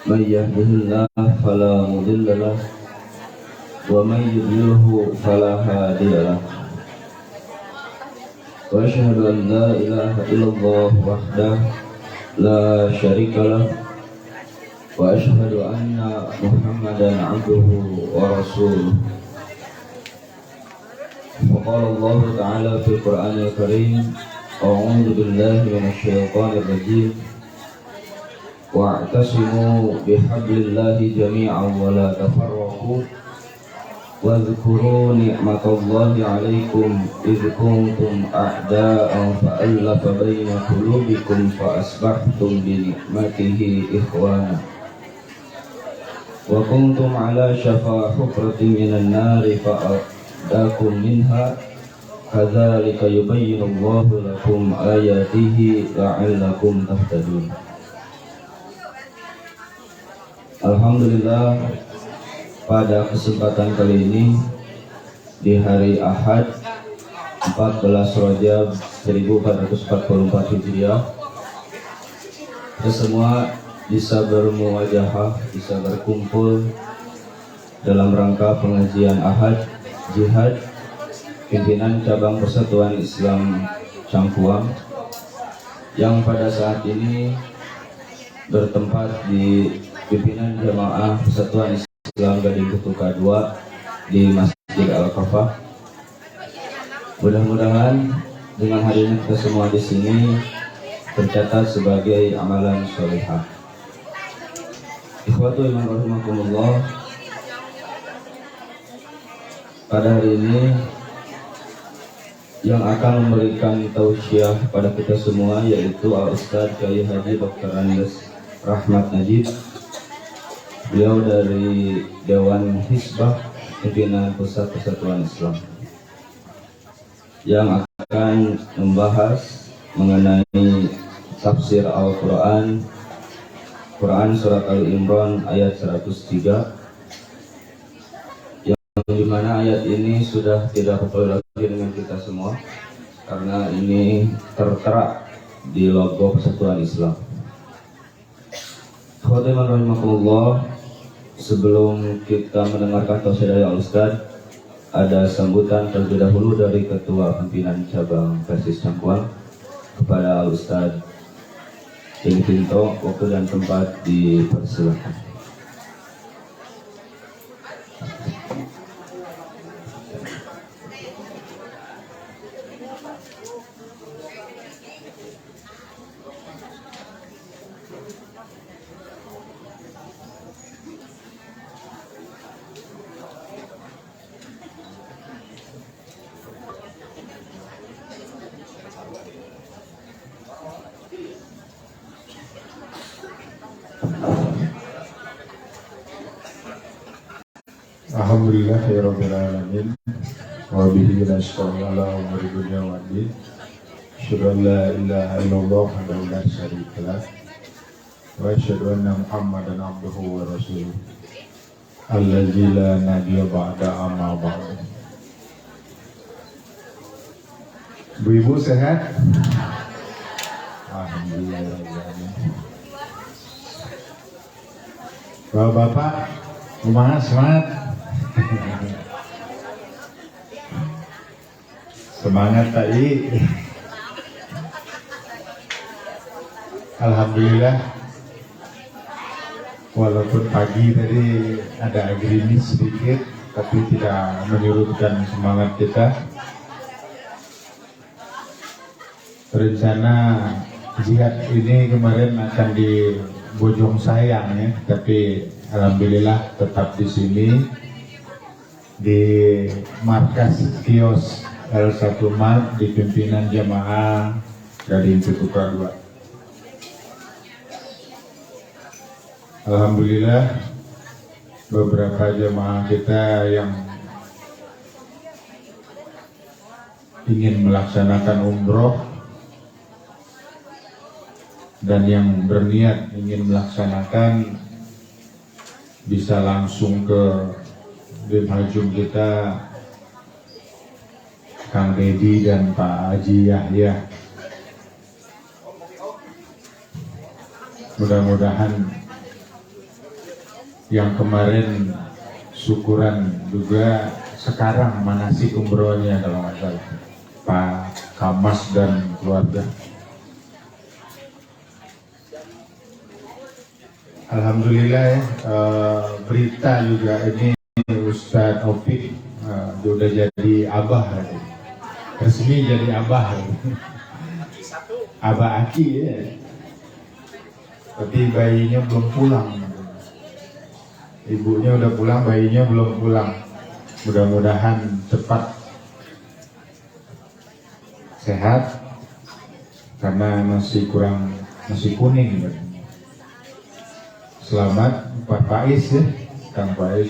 من يهده الله فلا مضل له ومن يضلله فلا هادي له وأشهد أن لا إله إلا الله وحده لا شريك له وأشهد أن محمدا عبده ورسوله. وقال الله تعالى في القرآن الكريم: أعوذ بالله من الشيطان الرجيم واعتصموا بحبل الله جميعا ولا تفرقوا واذكروا نعمة الله عليكم إذ كنتم أعداء فألف بين قلوبكم فأصبحتم بنعمته إخوانا وكنتم على شفا حفرة من النار فأنقذكم منها كذلك يبين الله لكم آياته لعلكم تهتدون. Alhamdulillah, pada kesempatan kali ini di hari Ahad 14 Rajab 1444 Hijriah, kita semua bisa bermuwajahah, bisa berkumpul dalam rangka pengajian Ahad Jihad pimpinan cabang Persatuan Islam Cangkuang yang pada saat ini bertempat di pimpinan Jamaah Persatuan Islam Gading Kutuka 2 di Masjid Al-Kafah. Mudah-mudahan dengan hadirnya kita semua di sini tercatat sebagai amalan sholihah. Ikhwatul iman rahimakumullah, pada hari ini yang akan memberikan tausiah pada kita semua yaitu Al-Ustadz Kiai Haji Dr. Andes Rahmat Najib. Beliau dari Dewan Hizbah Pimpinan Pusat Persatuan Islam yang akan membahas mengenai tafsir Al-Quran, Quran Surat Al-Imran ayat 103, yang dimana ayat ini sudah tidak populer lagi dengan kita semua karena ini tertera di logo Persatuan Islam. Khotibah rahimahullah, sebelum kita mendengarkan tausiah dari Al-Ustadz, ada sambutan terlebih dahulu dari Ketua Pimpinan Cabang Persis Cangkuang kepada Al-Ustadz Jadi Pinto. Waktu dan tempat dipersilakan. Alhamdulillahirrabbilalamin wa bihi nasta'inu ala umuri dunya wa din. Asyhadu an la ilaha illallah wahdahu la syarika lah wa asyhadu anna Muhammadan abduhu wa rasuluh allazi la nabiyya ba'da amma ba'd. Bu-ibu sehat? Alhamdulillah. Bapak-bapak, semangat. Semangat tadi. Alhamdulillah, walaupun pagi tadi ada gerimis sedikit, tapi tidak menyurutkan semangat kita. Rencana jihad ini kemarin akan di Bojong Sayang ya, tapi alhamdulillah tetap di sini di markas kios L1 Mart di pimpinan Jamaah Gading Kutuka 2. Alhamdulillah, beberapa jamaah kita yang ingin melaksanakan umroh dan yang berniat ingin melaksanakan bisa langsung ke Bim Hajum kita, Kang Dedi dan Pak Haji Yahya. Mudah-mudahan yang kemarin syukuran juga sekarang manasik umrohnya kalau nggak salah Pak Kamas dan keluarga. Alhamdulillah ya, berita juga ini Ustadz Opik sudah jadi abah, resmi jadi abah, abah Aki ya. Tapi bayinya belum pulang, ibunya udah pulang, bayinya belum pulang. Mudah-mudahan cepat sehat karena masih kuning. Selamat Pak Faiz ya, Kang Faiz.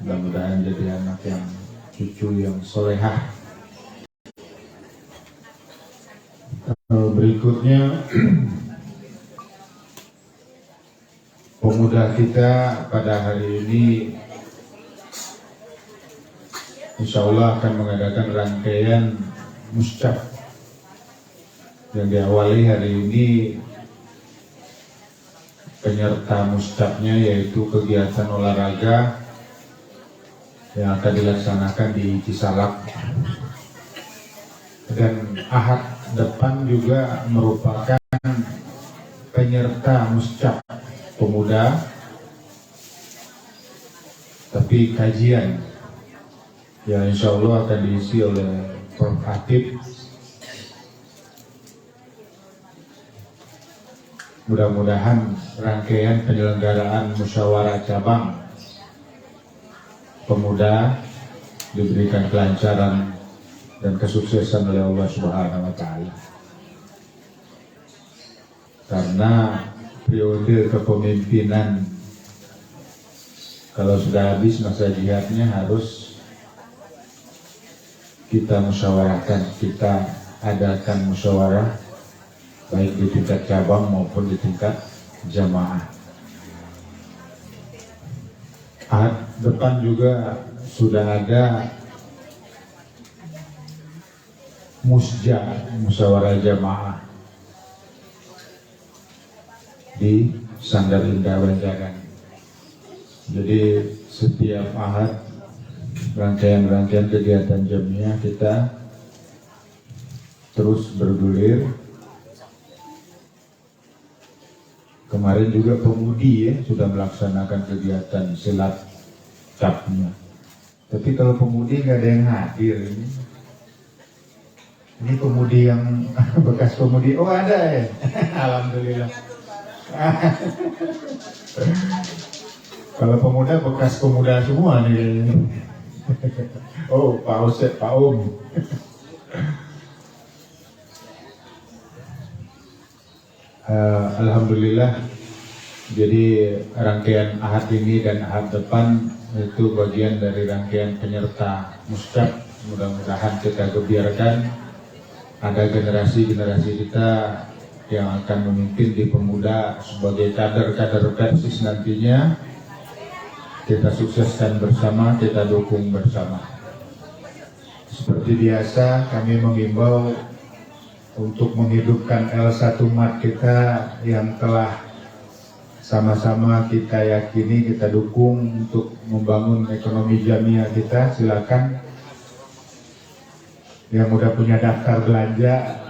Mudah-mudahan jadi anak yang cucu yang solehah. Berikutnya pemuda kita pada hari ini insya Allah akan mengadakan rangkaian muscap yang diawali hari ini. Penyerta muscapnya yaitu kegiatan olahraga yang akan dilaksanakan di Cisalak, dan Ahad depan juga merupakan penyerta muscap pemuda, tapi kajian yang insya Allah akan diisi oleh Prof. Atib. Mudah-mudahan rangkaian penyelenggaraan musyawarah cabang pemuda diberikan kelancaran dan kesuksesan oleh Allah Subhanahu wa Ta'ala. Karena periode kepemimpinan kalau sudah habis masa jihadnya harus kita musyawarahkan, kita adakan musyawarah baik di tingkat cabang maupun di tingkat jamaah. Ahad depan juga sudah ada musyawarah jamaah di Sandar Indah Banjaran. Jadi setiap Ahad rangkaian kegiatan jamiah kita terus bergulir. Kemarin juga pemudi ya sudah melaksanakan kegiatan silat capnya. Tapi kalau pemudi nggak ada yang hadir ini. Ini pemudi yang bekas pemudi. Oh ada ya. Alhamdulillah. Kalau pemuda bekas pemuda semua nih. Oh Pak Ustadz, Pak Om. Alhamdulillah, jadi rangkaian Ahad ini dan Ahad depan itu bagian dari rangkaian penyerta muscap. Mudah-mudahan kita gebiarkan ada generasi-generasi kita yang akan memimpin di pemuda sebagai kader-kader Persis nantinya. Kita sukseskan bersama, kita dukung bersama. Seperti biasa kami mengimbau untuk menghidupkan L1 Mat kita yang telah sama-sama kita yakini, kita dukung untuk membangun ekonomi jamiah kita. Silakan yang udah punya daftar belanja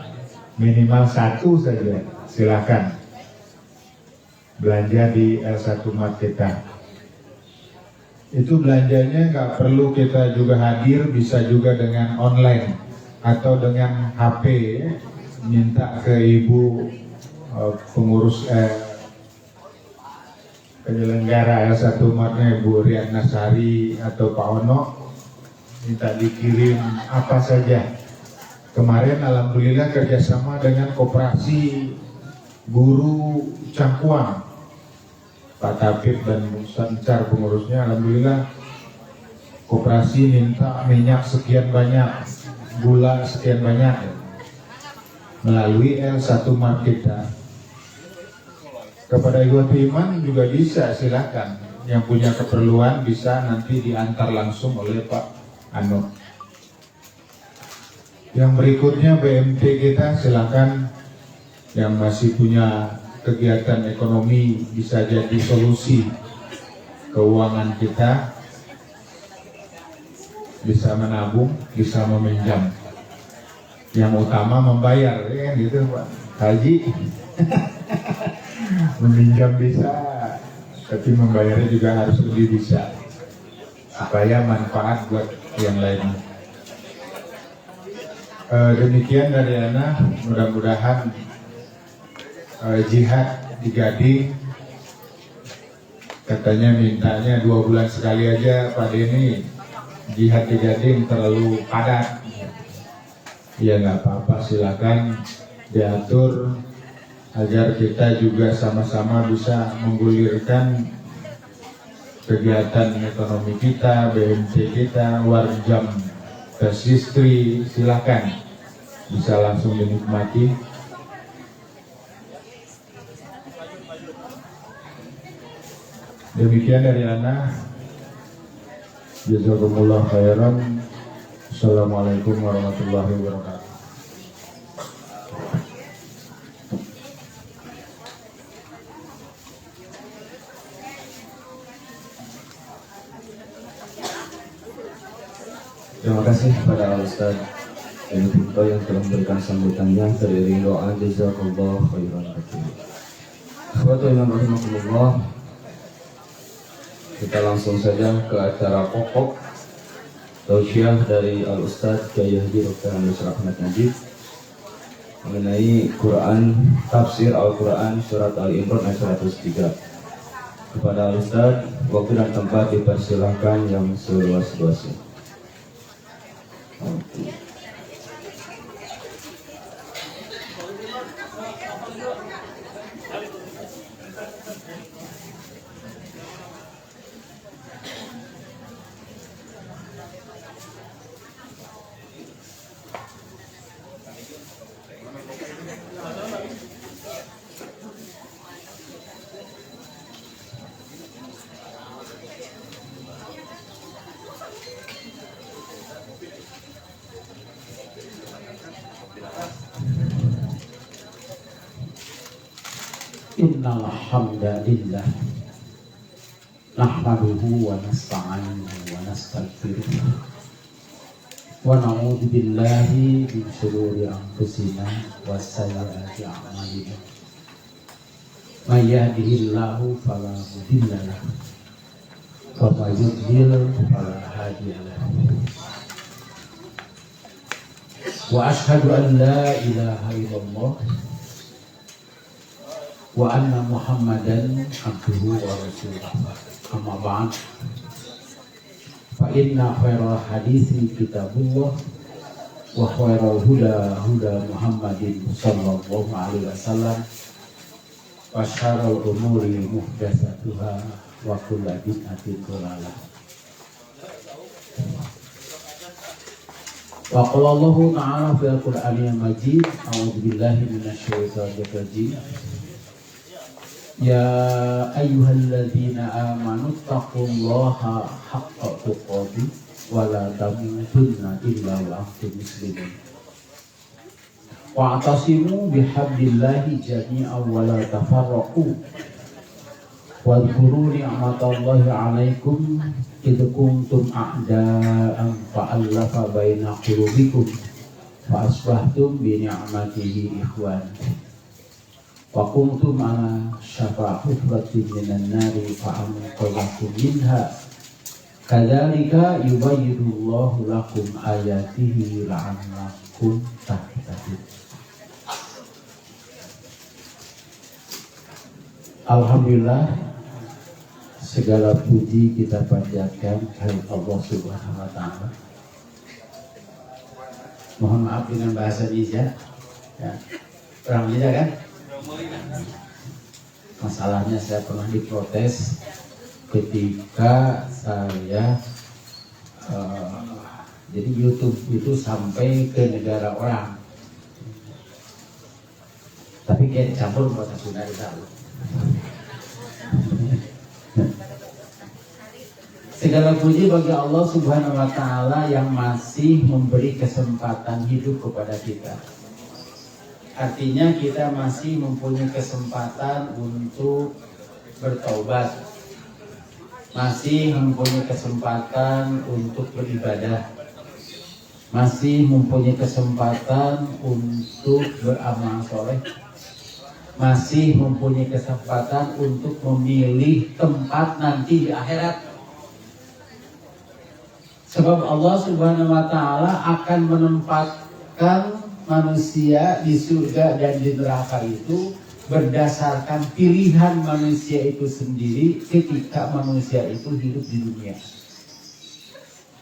minimal 1 saja, silakan belanja di L1 Mat kita. Itu belanjanya nggak perlu kita juga hadir, bisa juga dengan online atau dengan HP. Minta ke ibu pengurus penyelenggara L1 Matnya, Bu Riana Sari atau Pak Ono, minta dikirim apa saja. Kemarin alhamdulillah kerjasama dengan koperasi guru Cangkuang, Pak Tabib dan Bu Sancar pengurusnya. Alhamdulillah koperasi minta minyak sekian banyak, gula sekian banyak melalui L1 Mart kita. Kepada ikhwat iman juga bisa, silakan. Yang punya keperluan bisa nanti diantar langsung oleh Pak Ano. Yang berikutnya BMT kita, silakan yang masih punya kegiatan ekonomi bisa jadi solusi keuangan kita, bisa menabung, bisa meminjam. Yang utama membayar, ya gitu Pak Haji. Meminjam bisa, tapi membayarnya juga harus lebih bisa, supaya manfaat buat yang lain. Demikian dari Ana, mudah-mudahan jihad di Gading, katanya mintanya 2 bulan sekali aja Pak Denny. Jihad di Gading terlalu padat. Ya nggak apa-apa, silakan diatur agar kita juga sama-sama bisa menggulirkan kegiatan ekonomi kita, BMC kita, warjam persistri, silakan bisa langsung dinikmati. Demikian dari Ana. Jazakumullah khairan. Assalamualaikum warahmatullahi wabarakatuh. Terima kasih kepada Al-Ustaz Denny Pinto yang telah memberikan sambutannya. Teriring doa jazakallah khairan katsira. Akhwatu iman rahimakumullah, kita langsung saja ke acara pokok tausiah dari Al-Ustaz Kiai Haji Dr. Andes Rahmat Najib mengenai Quran, tafsir Al-Quran surat Al-Imran ayat 103. Kepada Al-Ustaz, waktu dan tempat dipersilahkan yang seluas-luasnya. Innal hamdalillah nahmaduhu wa nasta'inuhu wa nastaghfiruh wa na'udzu billahi min shururi anfusina wa sayyiati a'malina. May yahdihillahu fala mudilla lahu wa may yudlil fala hadiya lahu. Wa ashhadu an la ilaha illallah wa anna Muhammadan abduhu wa rasuluh. Amma ba'd, fa inna khairal hadithi kitabullah wa khairal huda huda Muhammadin sallallahu alaihi wasallam wa syarrul umuri muhdatsatuha wa kullu bid'atin dhalalah. Wa qala Allah ta'ala fil Qur'anil Majid, a'udzu billahi minasyaitonir rajim. Ya ayyuhalladzina amanu taqullaha haqqa tuqatih wa la tamutunna illa wa antum muslimun. Wa'tasimu bihablillahi jami'an wa la tafarraqu. Wadhkuru ni'matallahi 'alaikum idh kuntum a'da'an fa'alafa baina qulubikum fa asbahtum bi ni'matihi ikhwan. Wa kuntum ala syafa hufratin minan nari fa'amqadhakum minha. Kadzalika yubayyinullahu lakum ayatihi la'allakum tahtadun. Alhamdulillah, segala puji kita panjatkan kepada Allah Subhanahu wa taala. Mohon maaf dengan bahasa Indonesia. Ya. Orang Indonesia kan? Masalahnya saya pernah diprotes ketika saya jadi YouTube itu sampai ke negara orang, tapi kayak campur bahasa Sunda itu. Segala puji bagi Allah Subhanahu wa taala yang masih memberi kesempatan hidup kepada kita. Artinya kita masih mempunyai kesempatan untuk bertaubat, masih mempunyai kesempatan untuk beribadah, masih mempunyai kesempatan untuk beramal soleh, masih mempunyai kesempatan untuk memilih tempat nanti di akhirat. Sebab Allah Subhanahu wa Ta'ala akan menempatkan manusia di surga dan di neraka itu berdasarkan pilihan manusia itu sendiri ketika manusia itu hidup di dunia.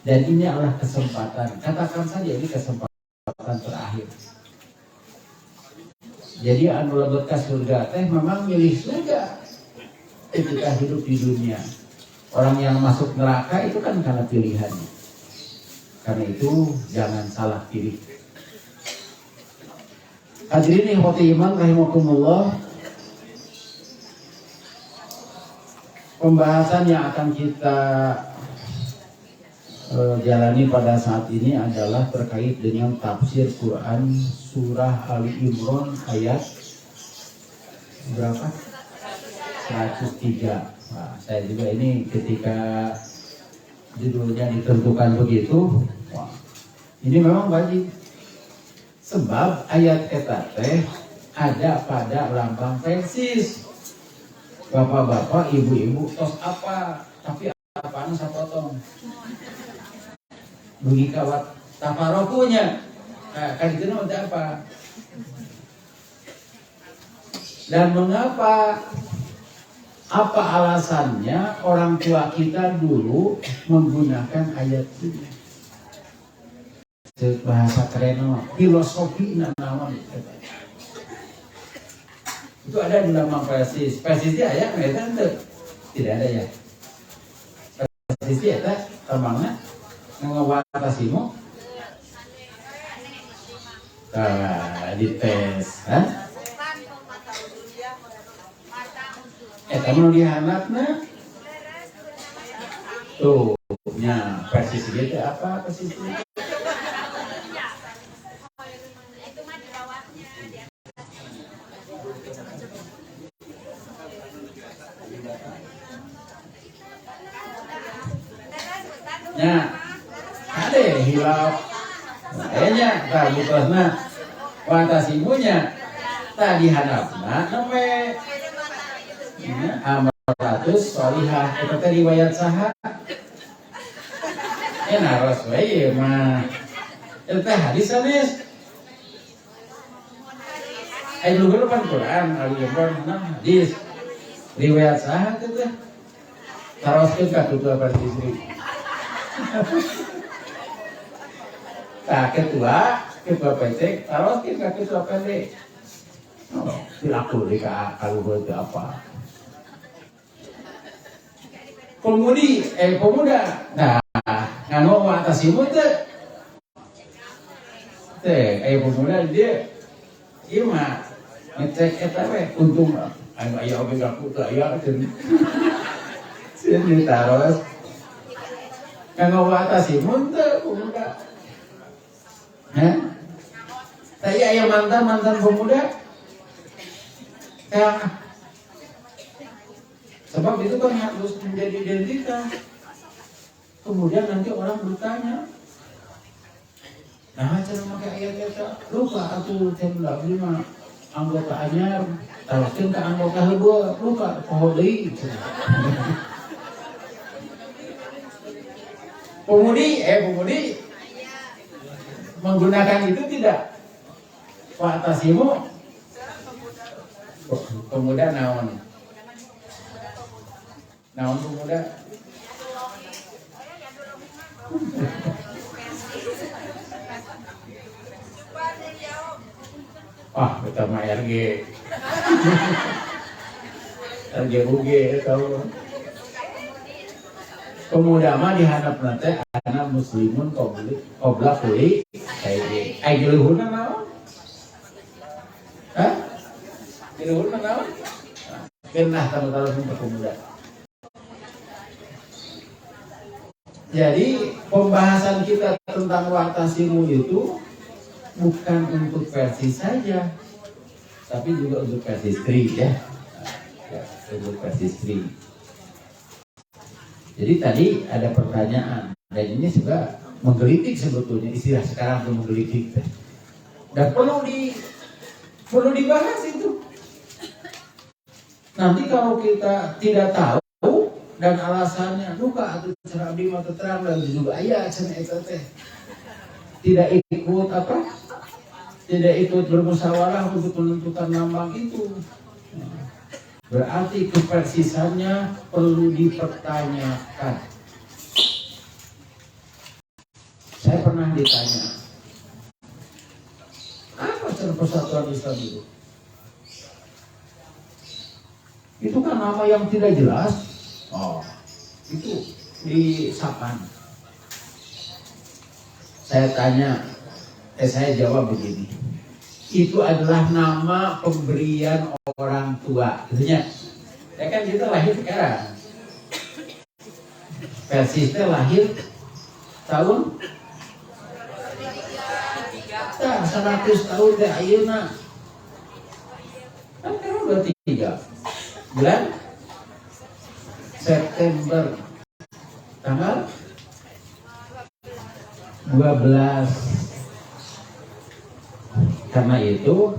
Dan ini adalah kesempatan, katakan saja ini kesempatan terakhir. Jadi anu bekas surga teh memang milih surga ketika hidup di dunia. Orang yang masuk neraka itu kan karena pilihannya. Karena itu jangan salah pilih. Hadirin ikhwati iman rahimakumullah. Pembahasan yang akan kita jalani pada saat ini adalah terkait dengan tafsir Quran surah Ali Imran ayat berapa? 103. Nah, saya juga ini ketika judulnya ditentukan begitu, wah, ini memang wajib. Sebab ayat eta teh ada pada lambang Persis. Bapak-bapak, ibu-ibu, tos apa? Tapi apaan sapotong? Bagi kawat taparokunya. Nah, kan itu namanya apa? Dan mengapa? Apa alasannya orang tua kita dulu menggunakan ayat ini? Bahasa keren, filosofi naon. Itu ada di lambang Persis. Persis itu ayat tidak ada ya. Persis itu ya, temannya ngewatasimu. Dites, kamu dihanapna tuh nya Persis itu apa Persis itu? Nya ada hilap kayaknya tak butosna watasimunya tak dihanapna namanya amal sholihah. Itu tadi riwayat saha naros wae mah itu teh hadis sanes dulu kan Quran Ali Imran hadis riwayat saha itu teh taroskeun ka ketua partisi. Nah, ketua PT taroskeun ka ketua PT. Oh, dilaku di kaluhur teh apa? Pemuda. Nah, nganu atasimu teh. Pemuda dia ieu mah ngecek eta we untung anu aya oge gaku teh aya teh. Sieun ditaros. Nganu atasimu teh pemuda. Hah? Tadi aya mantan pemuda. Sebab itu kan harus menjadi identitas. Kemudian nanti orang bertanya, nah cara pakai ayat kita lupa aku tembak lima anggota anyar, taroskeun ka anggota heubeuh lupa poho deui. Pemudi menggunakan itu tidak. Pak Tasimu pemuda naon pemuda kita mah RG tahu pemuda mah dihanapna teh anak muslimun qabla kulli ai geuleuhurna naon geuleuhurna naon kenah tahu pemuda. Jadi pembahasan kita tentang wa'tasimu itu bukan untuk versi saja, tapi juga untuk persistri ya. Ya, untuk persistri. Jadi tadi ada pertanyaan dan ini juga menggelitik sebetulnya, istilah sekarang itu menggelitik dan perlu dibahas itu. Nanti kalau kita tidak tahu dan alasannya luka atau cara abdi mah terang dan juga ayah cenah eta teh tidak ikut tidak ikut bermusyawarah untuk menentukan lambang itu, berarti kepersisannya perlu dipertanyakan. Saya pernah ditanya, apa cara persatuan Islam itu? Itu kan nama yang tidak jelas. Oh, itu di Sapan. Saya tanya, saya jawab begini. Itu adalah nama pemberian orang tua. Tentunya, ya kan kita lahir sekarang. Persisnya lahir tahun 100 tahun deh ayeuna. Kan sekarang udah 3 bulan September tanggal 12. Karena itu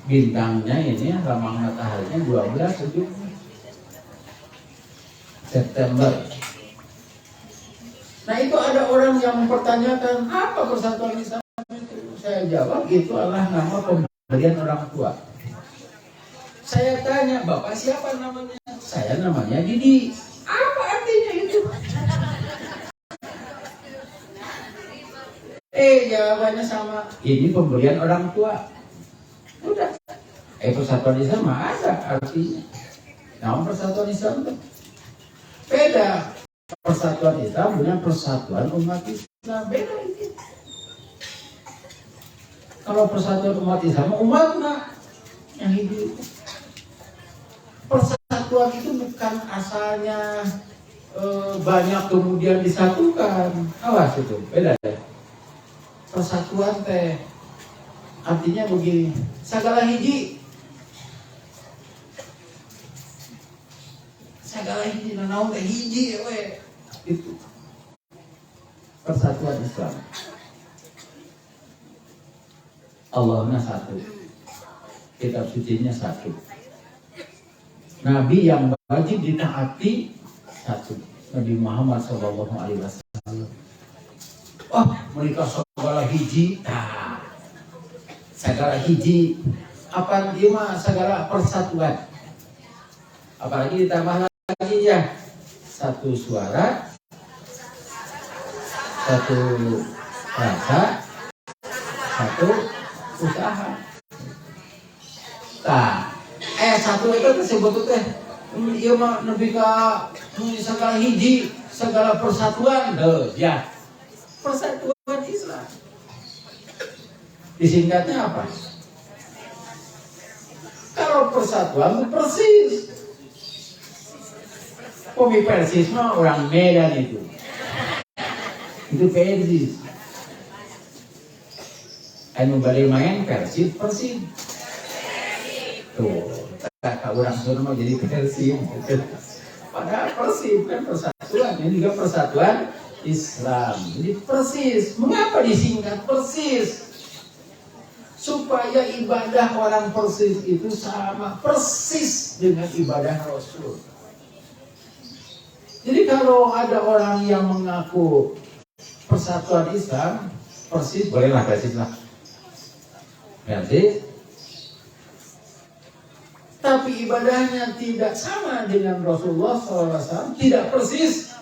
bintangnya ini lambang mataharinya 12 ujungnya September. Nah itu ada orang yang mempertanyakan apa persatuan Islam itu. Saya jawab itu adalah nama pemberian orang tua. Saya tanya, Bapak siapa namanya? Saya namanya Didi. Apa artinya itu? Jawabannya sama. Ini pemberian orang tua. Udah. Persatuan Islam ada artinya. Nama persatuan Islam itu beda. Persatuan Islam dengan persatuan umat Islam beda itu. Kalau persatuan umat Islam, umat yang hidup. Persatuan itu bukan asalnya banyak kemudian disatukan. Awas itu, beda ya. Persatuan teh artinya begini, sagala hiji naon teh hiji we. Itu persatuan Islam. Allahnya satu, kitab sucinya satu, Nabi yang wajib ditaati satu, Nabi Muhammad SAW. Oh, mereka segala hiji, segala hiji, apa dia mah segala persatuan. Apalagi ditambah lagi ya, satu suara, satu rasa, satu usaha. Satu itu tersebut teh, iya mah lebih ke segala hiji, segala persatuan, ya. Persatuan Islam. Disingkatnya apa? Kalau persatuan itu persis. Kopi persis mah orang Medan itu. Itu persis. Anu balik main persib. Tuh, kakak orang Sunda mau jadi persib. Padahal persib kan persatuan. Ini juga persatuan Islam. Jadi persis. Mengapa disingkat persis? Supaya ibadah orang persis itu sama persis dengan ibadah Rasul. Jadi kalau ada orang yang mengaku persatuan Islam, persis, bolehlah persis lah. Persis. Tapi ibadahnya tidak sama dengan Rasulullah SAW, tidak persis,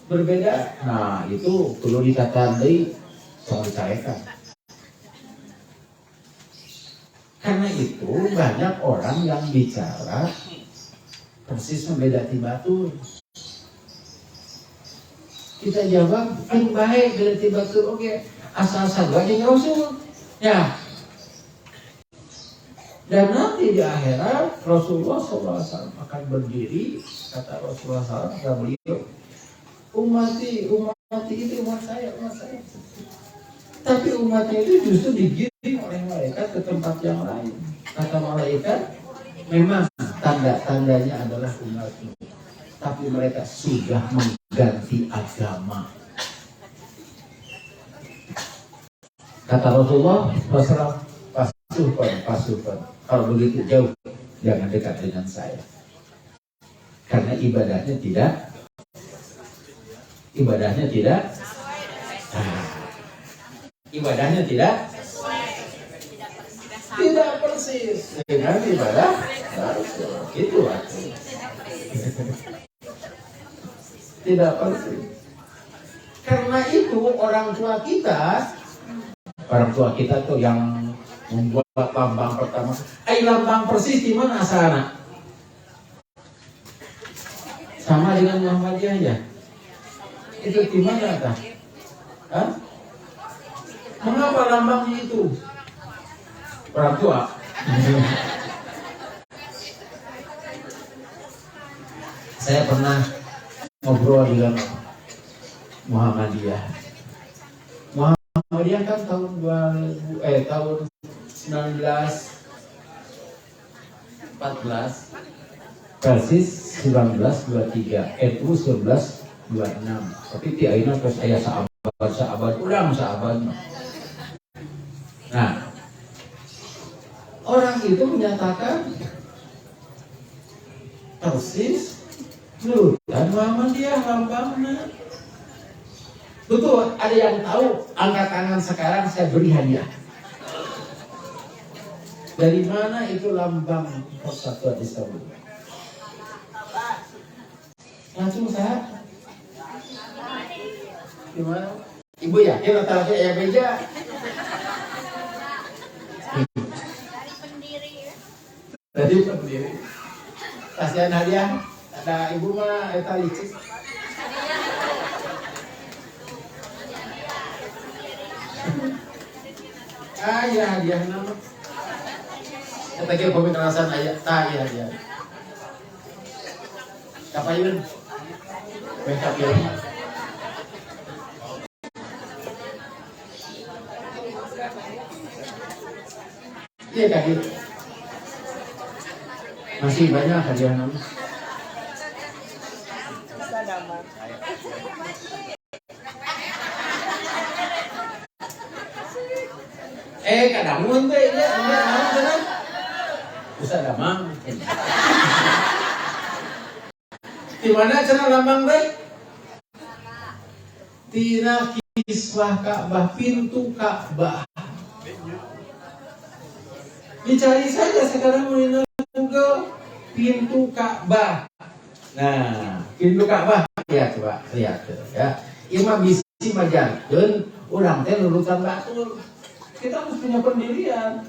berbeda. Nah itu perlu ditandai, jangan dicairkan. Karena itu banyak orang yang bicara persis membeda tibatul. Kita jawab, kan baik beda tibatul, oke. Asal-asal aja Rasul. Ya. Dan nanti di akhirat Rasulullah SAW akan berdiri, kata Rasulullah SAW, kata beliau, umati itu umat saya. Tapi umatnya itu justru digiring oleh malaikat ke tempat yang lain. Kata malaikat, memang tanda-tandanya adalah umatmu, tapi mereka sudah mengganti agama. Kata Rasulullah SAW, pasukan, kalau begitu jauh, jangan dekat dengan saya. Karena ibadahnya tidak tidak persis dengan ibadah Rasul. Itu artinya. Tidak persis. Karena itu orang tua kita tuh yang membuat lambang pertama. Lambang persis di mana asalnya? Sama dengan Muhammadiyah ya. Itu di mana kah? Hah? Mengapa lambangnya itu? Orang tua. Saya pernah ngobrol dengan Muhammadiyah. Muhammadiyah kan tahun 1914 persis 1923, NU 1926. Tapi ti ayeuna terus aya saabad ulang saabad. Nah, orang itu menyatakan persis dan Muhammadiyah lambangnya. Betul, ada yang tahu? Angkat tangan sekarang, saya beri hadiah. Dari mana itu lambang persatuan Islam? Langsung saya. Gimana? Ibu yakin rata-rata ya beja? Dari pendiri. Kasihan hadiah. Ada ibu mah eta licik. Ya hadiah nama. Eta ge pemikirasan aya ya hadiah. Kapayun. Makeup ya. Iya Kak gitu. Masih banyak hadiah nama. Kadang teh ya, benar. Bisa damang. Di mana cenah lambang teh? Tina kiswah Ka'bah, pintu Ka'bah. Dicari saja sekarang di Google pintu Ka'bah. Nah, pintu Ka'bah lihat coba, lihat ya. Imam bisi majankeun urang teh lulusan batur. Kita harus punya pendirian.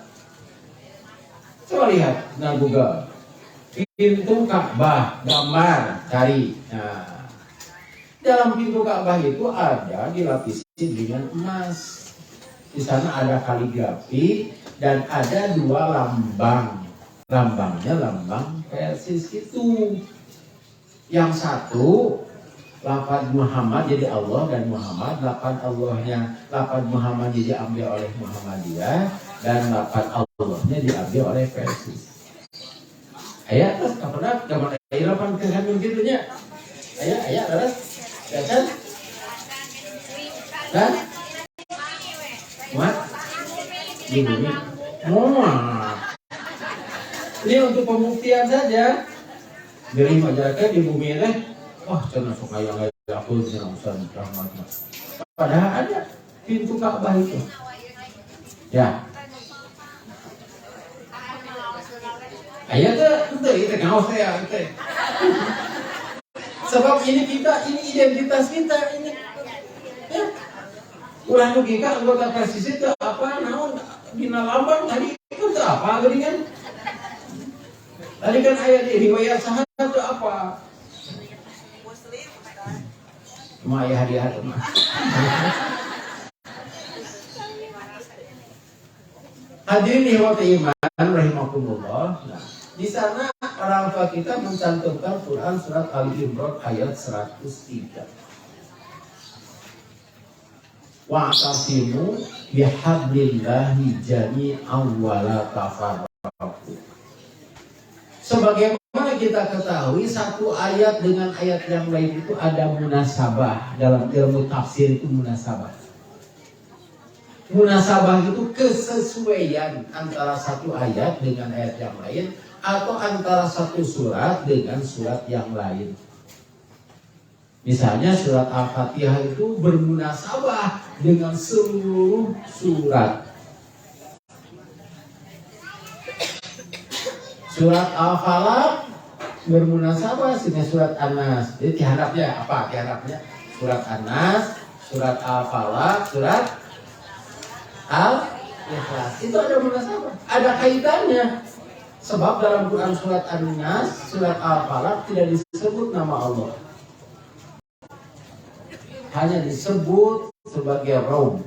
Coba lihat nah Google pintu Ka'bah, gambar, cari. Nah, dalam pintu Ka'bah itu ada dilapisi dengan emas. Di sana ada kaligrafi dan ada dua lambang. Lambangnya lambang persis itu. Yang satu lafaz Muhammad jadi Allah dan Muhammad, lafaz Allahnya, lafaz Muhammad diambil oleh Muhammadiyah dan lafaz Allahnya diambil oleh Persis. Ayat terus kapan gambar lapan kehamin gitunya. Ayat terus ya kan? Kan? Mat? Di bumi. Ini untuk pembuktian saja. Dari masyarakat di bumi teh. Wah, cenah sok aya aku cenah usan rahmat. Padahal ada pintu Ka'bah itu. Ya. Aya teh itu ngaos ya teh. Sebab ini identitas kita ini. Ya. Ulah nu kita anggota Persis itu apa naon dina lambang tadi itu apa geuningan? Tadi kan ayat di riwayat sahabat itu apa? Cuma ayah hadiah mah. Hadirin ihwati iman rahimakumullah. Nah, di sana orang tua kita mencantumkan Quran surat Ali Imran ayat 103. Wa'tasimu bihablillahi jami'an wa la tafarraqu. mampu. Sebagaimana kita ketahui, satu ayat dengan ayat yang lain itu ada munasabah. Dalam ilmu tafsir itu munasabah. Munasabah itu kesesuaian antara satu ayat dengan ayat yang lain, atau antara satu surat dengan surat yang lain. Misalnya surat Al-Fatihah itu bermunasabah dengan seluruh surat. Surat Al-Falaq bermunasabah dengan surat An-Nas. Jadi diharapnya apa? Diharapnya surat An-Nas, surat Al-Falaq, surat Al-Ikhlas. Itu ada munasabah, ada kaitannya. Sebab dalam Quran surat An-Nas, surat Al-Falaq tidak disebut nama Allah. Hanya disebut sebagai Rabb.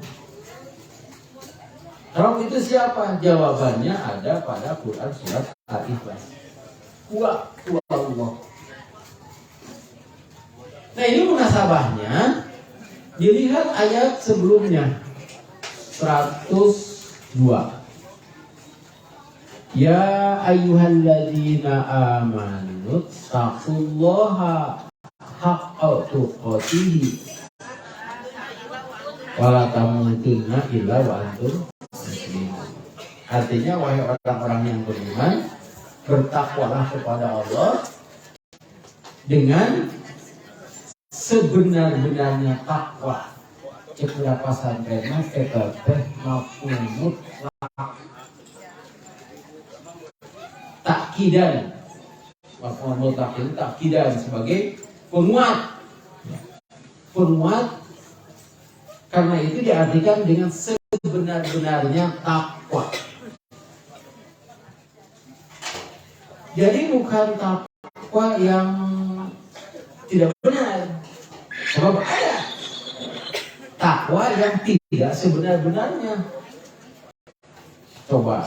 Rabb itu siapa? Jawabannya ada pada Quran surat Al-Ikhlas. Huwa Allah. Nah, ini munasabahnya. Dilihat ayat sebelumnya 102. Ya ayyuhalladzina amanu taqullaha haqqa tuqatih wala tamutunna illa wa antum muslimun. Artinya, wahai orang-orang yang beriman, bertakwalah kepada Allah dengan sebenar-benarnya takwa. Beberapa pesantren teteh mafhumut takidan, mafhumut takidan sebagai penguat. Penguat karena itu diartikan dengan sebenar-benarnya takwa. Jadi bukan takwa yang tidak benar. Sebab ada takwa yang tidak sebenar-benarnya. Coba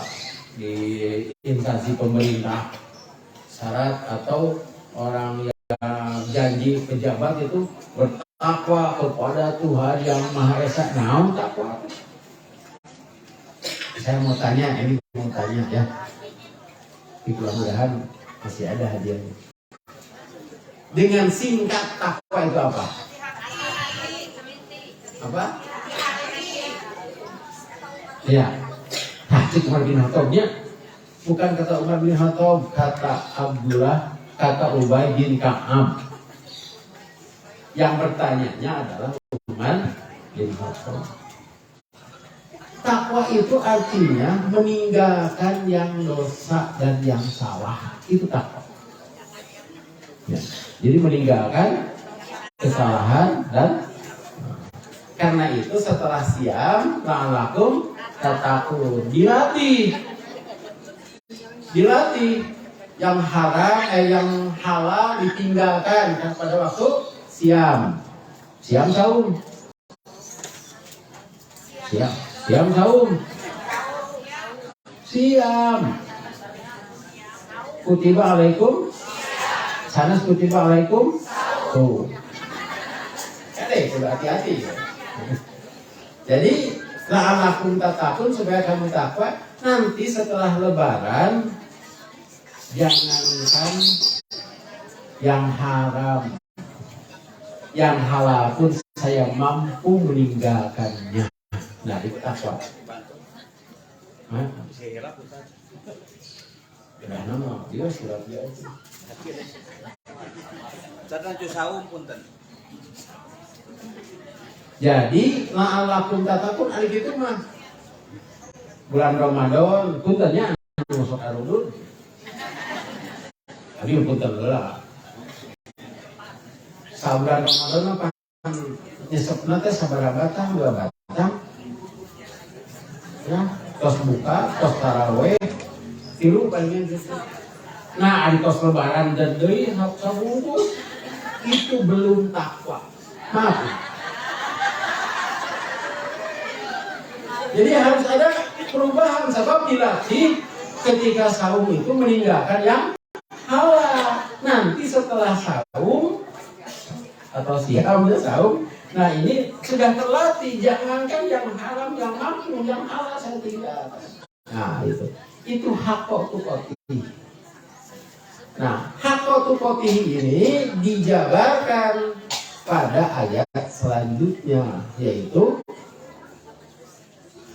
di instansi pemerintah, syarat atau orang yang janji pejabat itu bertakwa kepada Tuhan yang Maha Esa. Naon takwa? Saya mau tanya ya. Mudah-mudahan masih ada hadiahnya. Dengan singkat, takwa itu apa? Apa? Ya, Cik Umar bin Khattabnya bukan kata Umar bin Khattab, kata Abdullah, kata Ubay bin Ka'ab. Yang bertanyanya adalah Umar bin Khattab. Takwa itu artinya meninggalkan yang dosa dan yang salah. Itu takwa. Ya. Jadi meninggalkan kesalahan dan karena itu setelah siam la'alakum tattaqun, dilatih yang haram yang halal ditinggalkan kan pada waktu siam saum. Siam saum. Siam. Kutiba alaikum. Sanas kutiba alaikum. Tuh. Kudu hati-hati. Jadi la'alakum tattaqun, supaya kamu takwa. Nanti setelah lebaran jangankan yang haram, yang halal pun saya mampu meninggalkannya. Nah, itu takwa. Nama dia surat biasa. Jadi la'alakum tattaqun ari kitu mah bulan Ramadan puntennya masuk arudun. Abi punten heula. Sabulan Ramadan mah nyesepna teh sabaraha batang, 2 batang. Ya, tos buka, tos tarawih, 3 palingan gitu. Nah, ari tos lebaran dan deui sabungkus itu belum takwa. Maaf. Jadi harus ada perubahan, sebab dilatih ketika saum itu meninggalkan yang halal. Nanti setelah saum atau siam saum, nah ini sudah terlatih, jangankan yang haram, yang makruh, yang halal saya tinggalkan. Nah itu. Itu haqqo tuqatih. Nah, haqqo tuqatih ini dijabarkan pada ayat selanjutnya, yaitu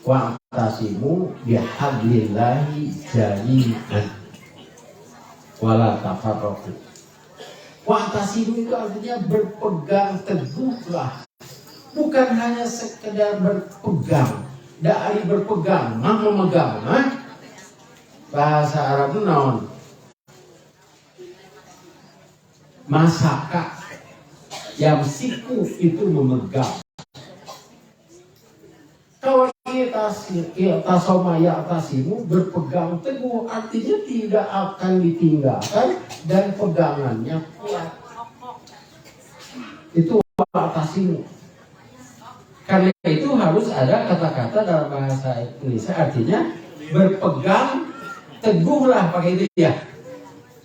wa'tasimu bihablillahi jami'an wala tafarraqu. Wa'tasimu itu artinya berpegang teguhlah. Bukan hanya sekedar berpegang. Dari berpegang, memegang. Bahasa Arab naon? Masaka. Yamsiku itu memegang. Kalau tasomaya-tasimu berpegang teguh, artinya tidak akan ditinggalkan dan pegangannya kuat. Itu atasimu. Karena itu harus ada kata-kata dalam bahasa Indonesia artinya berpegang teguhlah, pakai itu ya.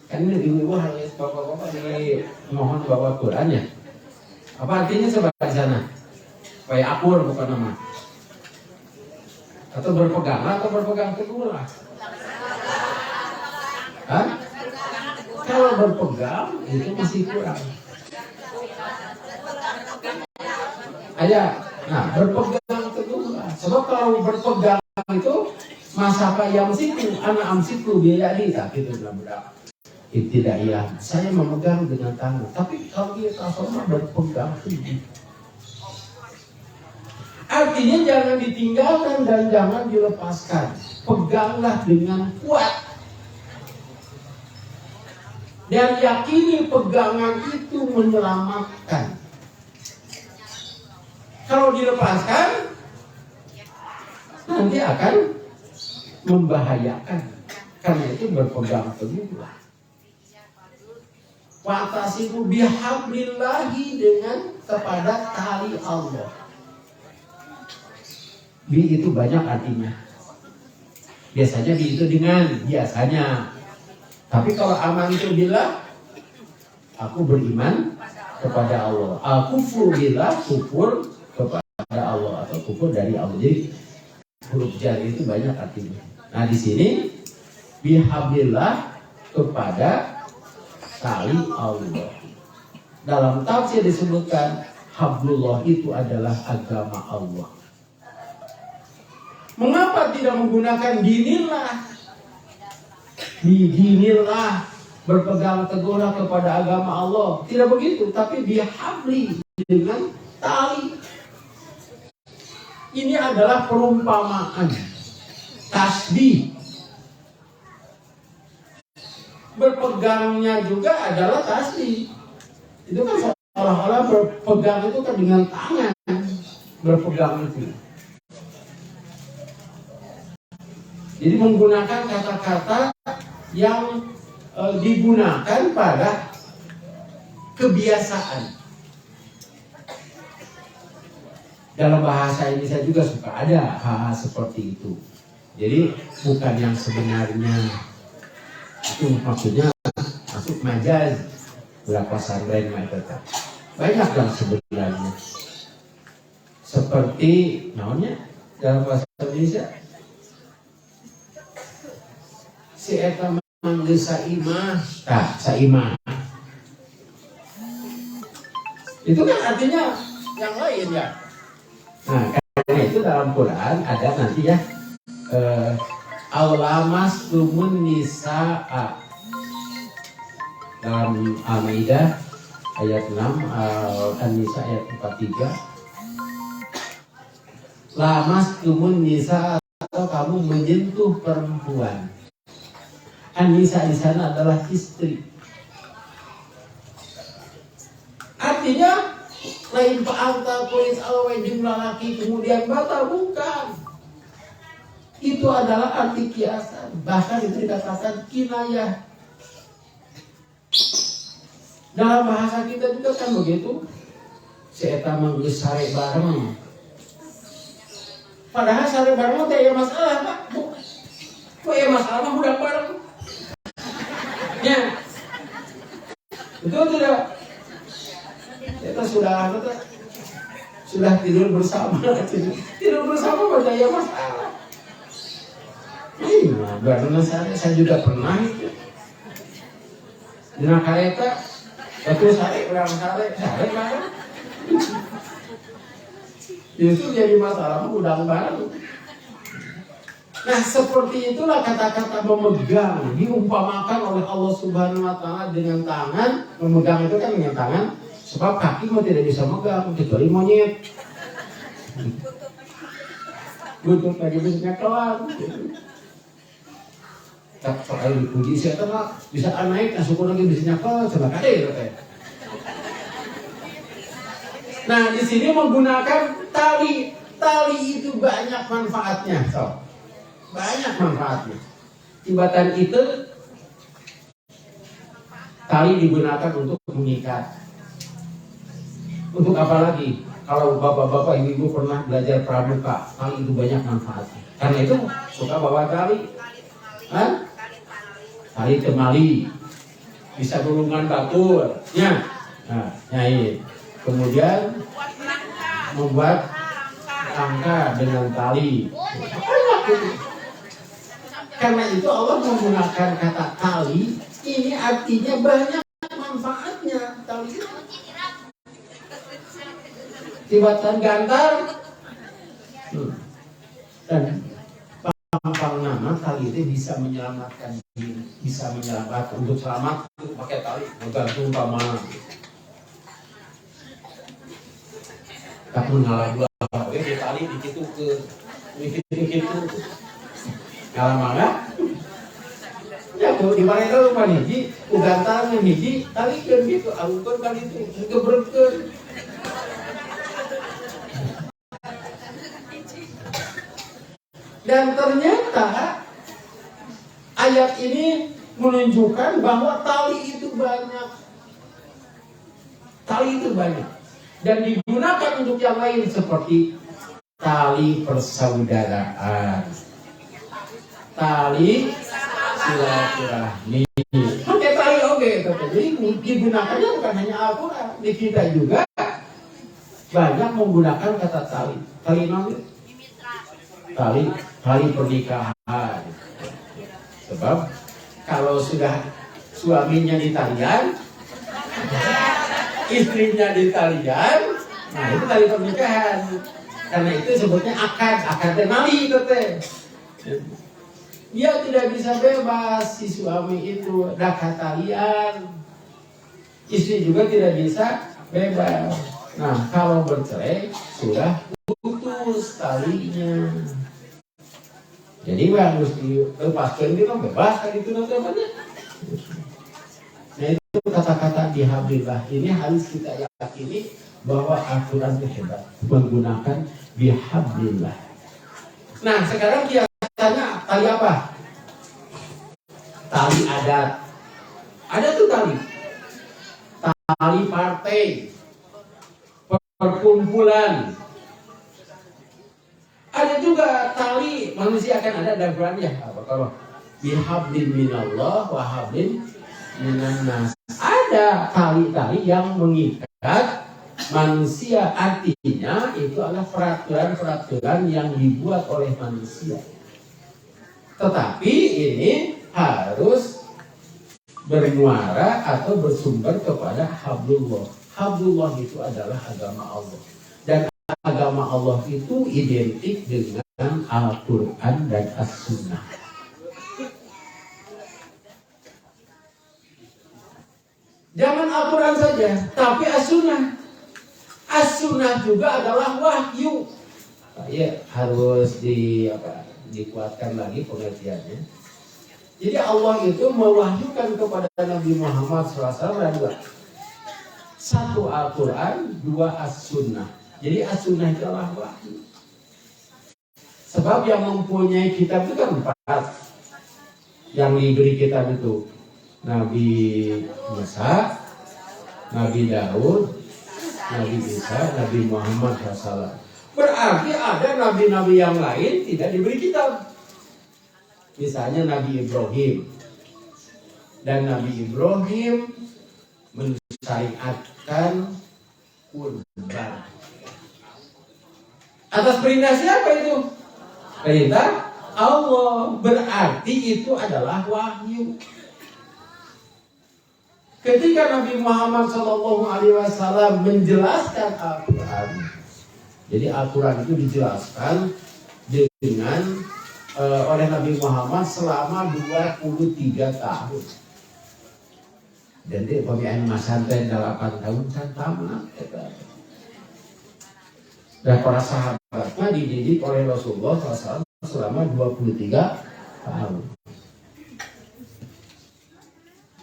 Kan ini ibu-ibu harus bapak-bapak ini mohon bawa Quran ya. Apa artinya coba di sana? Supaya akur bukan nama. Atau berpegang teguhlah. Hah? Kalau berpegang itu masih kurang. Aja. Nah, berpegang teguhlah. Sebab kalau berpegang itu masaka yang situ, anak amsiku biayadi, tapi itu dalam budak. Tidak iya. Saya memegang dengan tangan. Tapi kalau dia tasawuf berpegang teguh. Artinya jangan ditinggalkan dan jangan dilepaskan. Peganglah dengan kuat. Dan yakini pegangan itu menyelamatkan. Kalau dilepaskan, nanti akan membahayakan. Karena itu berpegang teguhlah. Wa'tasimu bihablillahi dengan kepada tali Allah. Bi itu banyak artinya. Biasanya bi itu dengan, biasanya. Tapi kalau aman itu bila aku beriman kepada Allah. Aku bila kufur kepada Allah atau kufur dari Allah. Jadi huruf jar itu banyak artinya. Nah di sini bihablillah kepada tali Allah. Dalam tafsir disebutkan hablullah itu adalah agama Allah. Mengapa tidak menggunakan dinillah? Dinillah, berpegang teguhlah kepada agama Allah. Tidak begitu, tapi bihabli dengan tali. Ini adalah perumpamaan, tasbih. Berpegangnya juga adalah tasbih. Itu kan seolah-olah berpegang itu kan dengan tangan. Berpegang itu. Jadi menggunakan kata-kata yang digunakan pada kebiasaan. Dalam bahasa Indonesia juga suka ada hal-hal seperti itu. Jadi bukan yang sebenarnya. Itu maksudnya masuk majaz. Berapa santren mereka. Banyak yang sebenarnya. Seperti namanya dalam bahasa Indonesia. Si eta mangge saimah, saimah. Itu kan artinya yang lain ya. Nah, karena itu dalam Quran ada nanti ya Aulamas tumun nisa'a dalam Al-Maidah ayat 6, An-Nisa ayat 43. Lamas tumun nisa'a atau kamu menyentuh perempuan. An-Nisa di sana adalah istri. Artinya lain fa'alta kulis alawai jumlah laki kemudian batal, bukan. Itu adalah arti kiasan. Bahkan itu dikatakan kinayah. Dalam bahasa kita juga kan begitu. Si eta manggeus sare bareng. Padahal sare bareng teh ya masalah, Pak. Kok ya masalah mah udah bareng. Ya. Betul tidak? Kita sudah tidur bersama. Tidur bersama pada ya masalah. Ini Nah, karena saya juga pernah itu. Dina kareta, satu sare, orang sare kan. Itu jadi masalah udang baru. Nah, seperti itulah kata-kata memegang diumpamakan oleh Allah Subhanahu wa taala dengan tangan. Memegang itu kan dengan tangan, sebab kaki mah tidak bisa megang kecuali monyet. Butuh lagi bisnya keluar. Tak soal dipuji saya kan bisa naik, nah syukur lagi bisnya keluar, coba kade teh. Nah, di sini menggunakan tali. Tali itu banyak manfaatnya, so. Banyak manfaatnya. Tibatan itu tali digunakan untuk mengikat. Untuk apa lagi? Kalau bapak-bapak, ibu-ibu pernah belajar pramuka, tali itu banyak manfaatnya. Karena itu suka bawa tali. Hah? Tali temali. Bisa gulungan batur. Ya. Nah, nyai. Kemudian membuat rangka dengan tali. Karena itu Allah menggunakan kata tali. Ini artinya banyak manfaatnya. Tali itu tibatan gantar dan pampang nama tali itu bisa menyelamatkan diri, bisa menyelamatkan. Untuk selamat itu pakai tali, bergantung pamanah. Tak mengalah dua, di tali di situ ngalah mana? Ya tuh di mana itu rumah hiji, ugantan hiji, tali kan gitu, alungkan kan itu, gebreken. Dan ternyata ayat ini menunjukkan bahwa tali itu banyak. Tali itu banyak. Dan digunakan untuk yang lain seperti tali persaudaraan, tali silaturahmi. Pakai tali oke. Jadi digunakannya bukan hanya Al-Quran. Di kita juga banyak menggunakan kata tali. Tali namanya tali pernikahan. Sebab kalau sudah suaminya di talian, istrinya di talian, nah itu tali pernikahan. Karena itu sebutnya akad tenali itu teh. Dia tidak bisa bebas si suami itu dah talian, istri juga tidak bisa bebas. Nah kalau bercerai sudah putus talinya. Jadi harus dilepaskan itu kan bebas kan itu namanya. Nah itu kata-kata bihablillah ini harus kita yakini bahwa Al-Quran itu hebat menggunakan bihablillah. Nah sekarang biasanya tali apa? Tali adat. Ada tuh tali partai, perkumpulan. Ada juga tali manusia akan ada dalam Quran ya. Apa? Bihablin minallah wa hablin minan nas. Ada tali-tali yang mengikat manusia, artinya itu adalah peraturan-peraturan yang dibuat oleh manusia. Tetapi ini harus bermuara atau bersumber kepada hablullah. Hablullah itu adalah agama Allah. Dan agama Allah itu identik dengan Al-Quran dan As-Sunnah. Jangan Al-Quran saja, tapi As-Sunnah. As-Sunnah juga adalah wahyu. Ya, harus dikuatkan lagi pengertiannya. Jadi Allah itu mewahyukan kepada Nabi Muhammad SAW dan dua. Satu Al-Quran, dua As-Sunnah. Jadi As-Sunnah itu adalah wahyu. Sebab yang mempunyai kitab itu kan 4. Yang diberi kitab itu Nabi Musa, Nabi Daud, Nabi Isa, Nabi Muhammad SAW. Berarti ada nabi-nabi yang lain tidak diberi kitab. Misalnya Nabi Ibrahim. Dan Nabi Ibrahim mensyariatkan kurban. Atas perintah siapa itu? Perintah Allah, berarti itu adalah wahyu. Ketika Nabi Muhammad SAW menjelaskan Al-Quran, jadi Al-Quran itu dijelaskan dengan oleh Nabi Muhammad selama 23 tahun. Dan dia pemimpin masantren 8 tahun kan tamat. Dan para sahabatnya dididik oleh Rasulullah SAW selama 23 tahun.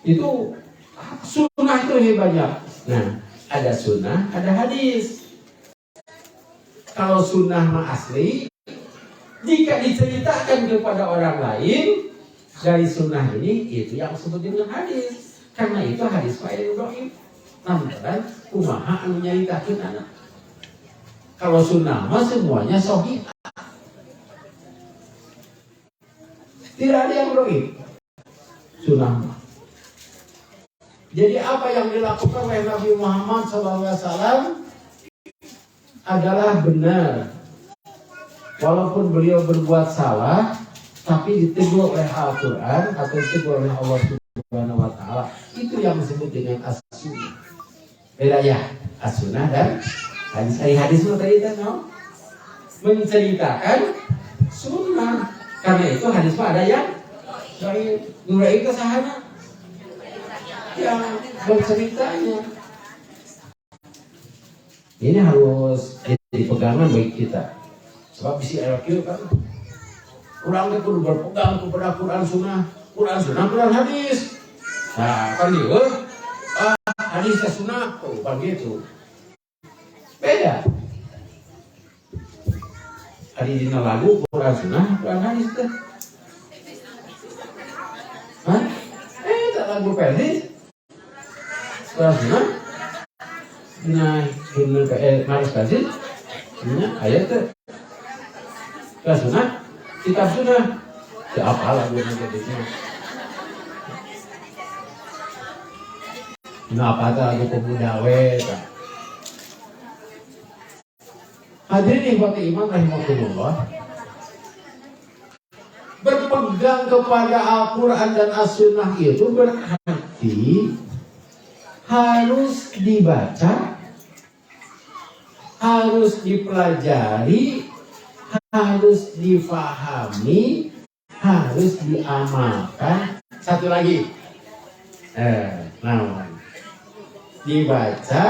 Itu sunnah itu lebih banyak. Nah, ada sunnah, ada hadis. Kalau sunnah mah asli, jika diceritakan kepada orang lain dari sunnah ini, itu yang disebut dengan hadis. Karena itu hadis fa'il dhaif. Lantaran kumaha anu nyaritakeun anak. Kalau sunnah mah semuanya sahih. Tidak ada yang dhaif. Sunnah mah. Jadi apa yang dilakukan oleh Nabi Muhammad SAW adalah benar. Walaupun beliau berbuat salah, tapi ditegur oleh Al-Quran atau ditegur oleh Allah Subhanahu wa Ta'ala. Itu yang disebut dengan as-sunnah. Beda ya, as-sunnah dan hadis. Hadis itu tadi kan menceritakan sunnah. Karena itu hadis ada yang nura itu sahana yang berceritanya. Ini harus jadi pegangan bagi kita. Sebab bisi ayat kan orang itu berpegang kepada Quran Sunnah, Quran hadis. Nah kan dia hadis ke Sunnah, bukan gitu. Beda. Hari ini lagu Quran Sunnah, Quran hadis tuh. Hah? Tak lagu pendek. Quran Sunnah. Nah, ini harus kasih. Ini ayat tuh. Quran Sunnah. Kitab Sunnah. Siapa lagu ini? Kenapa tak lagu pemuda weta? Hadirin ikhwati iman rahimakumullah. Berpegang kepada Al-Quran dan As-Sunnah itu berarti harus dibaca, harus dipelajari, harus difahami, harus diamalkan. Satu lagi, dibaca,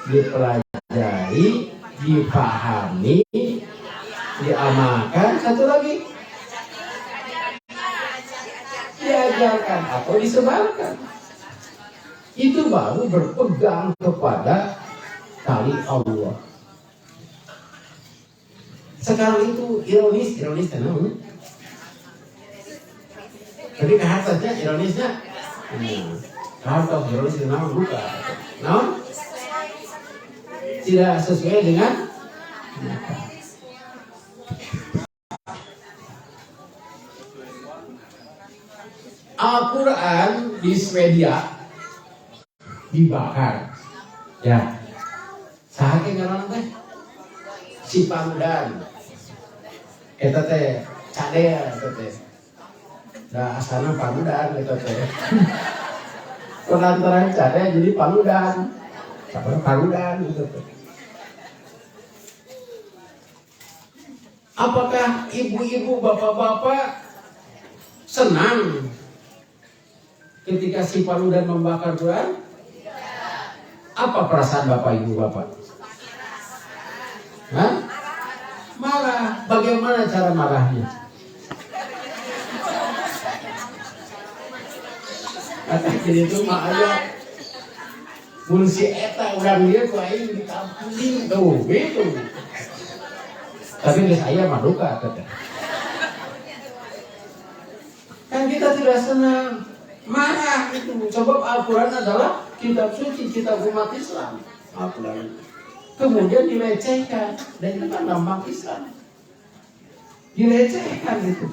dipelajari, dipahami, diamalkan. Satu lagi, diajarkan atau disebarkan. Itu baru berpegang kepada tali Allah. Sekarang itu ironis kenapa? Tapi kehatasnya ironisnya, kalau ironis kenapa buka? Nah, tidak sesuai dengan Al-Quran di Swedia dibakar, ya. Saking ngaran teh si Pandan, eta teh cadea eta teh. Da asana Pandan eta teh. Pengantaran cadea jadi Pandan. Apa Pandan gitu teh. Apakah ibu-ibu, bapak-bapak senang ketika si Paludan membakar Quran? Apa perasaan bapak ibu bapak? Hah? Marah. Bagaimana cara marahnya? Kata jadi itu mah aja. Mun si eta urang dia ku aing ditampilin tuh gitu. Tapi geus aya mah duka teh. Kan kita tidak senang, marah itu. Sebab Al-Quran adalah kitab suci, kitab umat Islam. Al-Quran. Kemudian dilecehkan, dan itu kan lambang Islam. Dilecehkan itu.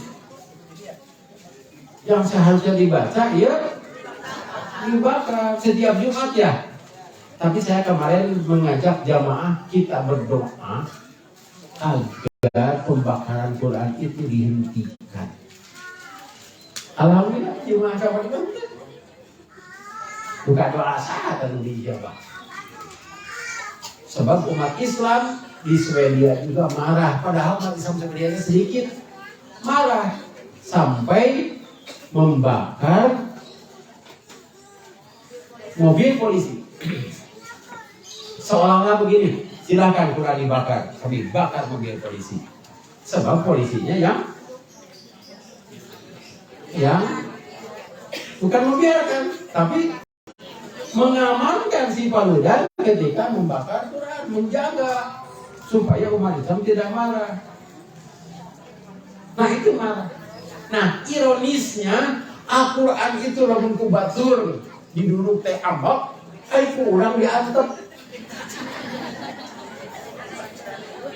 Yang seharusnya dibaca, ya dibakar setiap Jumat ya. Tapi saya kemarin mengajak jamaah kita berdoa agar agar pembakaran Quran itu dihentikan. Alhamdulillah jemaah kawan banget. Bukan doa sah dan dijawab. Sebab umat Islam di Swedia juga marah, padahal umat Islam Swedia sedikit marah sampai membakar mobil polisi. Seolah-olah begini, silahkan Quran dibakar, kami bakar mobil polisi. Sebab polisinya yang bukan membiarkan, tapi mengamankan si Paludan ketika membakar Quran, menjaga supaya umat Islam tidak marah. Nah itu marah. Nah ironisnya Al-Quran itu lamun ku batur diduduk teh ambak, kurang diantep,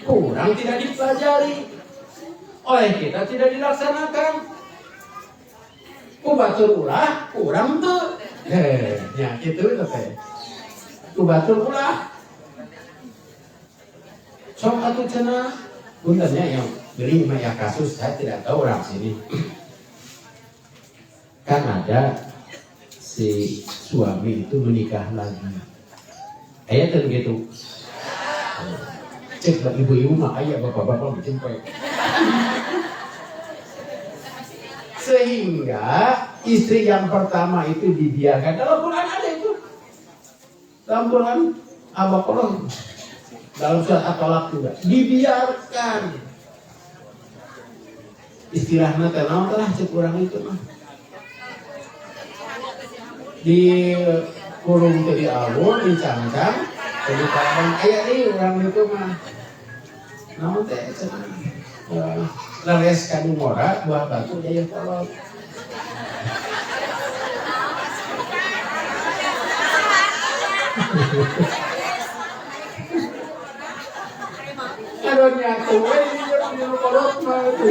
kurang tidak dipelajari, oleh kita tidak dilaksanakan. Ku batur ulah kurang tuh. Ya gitu teh. Ku batur ulah. Sok atuh cenah. Puntennya yang beli maya kasus saya tidak tahu orang sini. Kan ada si suami itu menikah lagi. Ayat kan gitu. Cek ibu-ibu mah ayah bapak-bapak mencempai. Sehingga istri yang pertama itu dibiarkan. Dalam Quran ada itu. Dalam Quran Al-Baqarah, dalam surat At-Talaq juga dibiarkan. Istilahnya tenang telah sekurang itu mah. Di kurung tadi alur, dicangcang, jadi kawan ayat nih orang itu mah. Namun teh leres kanu ngora buah batu daya kolot. Aduh nyatu, ini kolot mah itu.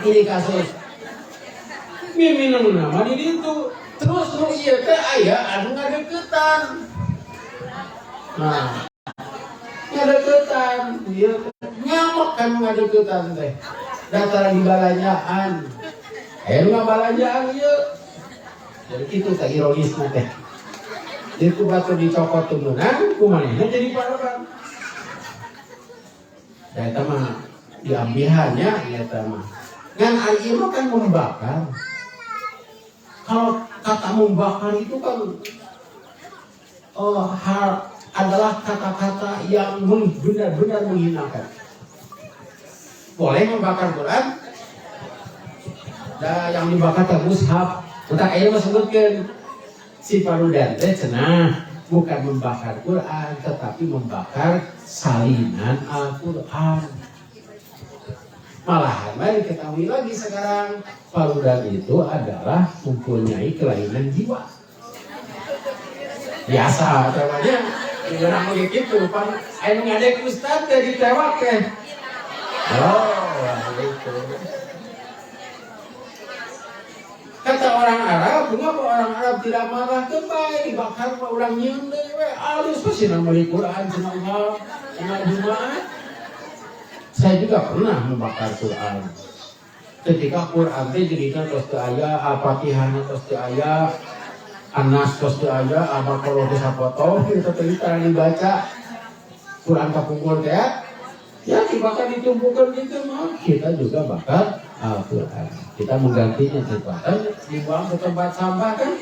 Ini kasus minum nama di situ. Terus nu ieu teh aya anu ngadeukeutan. Nah, ngadeukeutan, ieu nyamak kan ngadeukeutan teh. Dataran dibalajaan. Aya nu ngabalajaan ieu. Jadi itu teh ironisna teh. Jadi ku batu dicokot tumunan, kumanehna jadi paraban. Da eta mah diambihannya eta mah. Ngan ari ieu mah kan membakar. Kalau kata membakar itu kan adalah kata-kata yang benar-benar menghinakan. Boleh membakar Quran? Nah, yang dibakar teh mushaf. Entah aya mah sebutkeun si Paludan teh cenah bukan membakar Quran tetapi membakar salinan Al-Quran. Malahan mari ketahui lagi sekarang Paludan itu adalah mempunyai kelainan jiwa. Biasa namanya, orang begitu. Ayo ngadek ustad dari tewak teh. Oh, itu. Kata orang Arab, mengapa orang Arab tidak marah? Kebaik dibakar orang nyeun deui. Alus pasti nama Quran cenah Jumat. Saya juga pernah membakar Quran. Ketika Quran teh jadikan tos teu aya, Al-Fatihah tos teu aya, Anas tos teu aya, Al-Baqarah geus sapoto, kita teh dibaca. Quran kapungkur teh ya dibakar ditumpukan gitu mah. Kita juga bakar Al-Quran. Kita menggantinya dibakar, dibuang ke tempat sampah kan.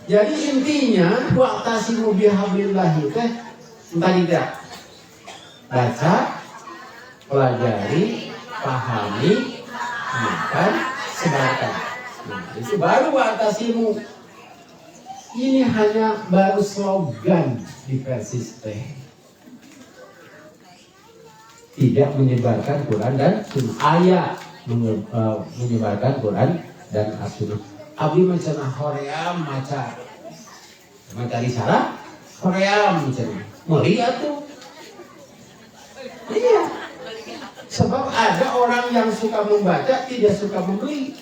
Jadi intinya wa'tasimu bihablillah teh entah tidak baca, pelajari, pahami, makan, sebarkan. Nah, itu baru wa'tasimu. Ini hanya baru slogan di Persis teh. Tidak menyebarkan Quran dan Sunnah. Ayat menyebarkan Quran dan As-Sunnah. Abdi mencana hoream maca risalah, hoream mencana. Meri atuh. Iya. Sebab ada orang yang suka membaca, tidak suka membeli.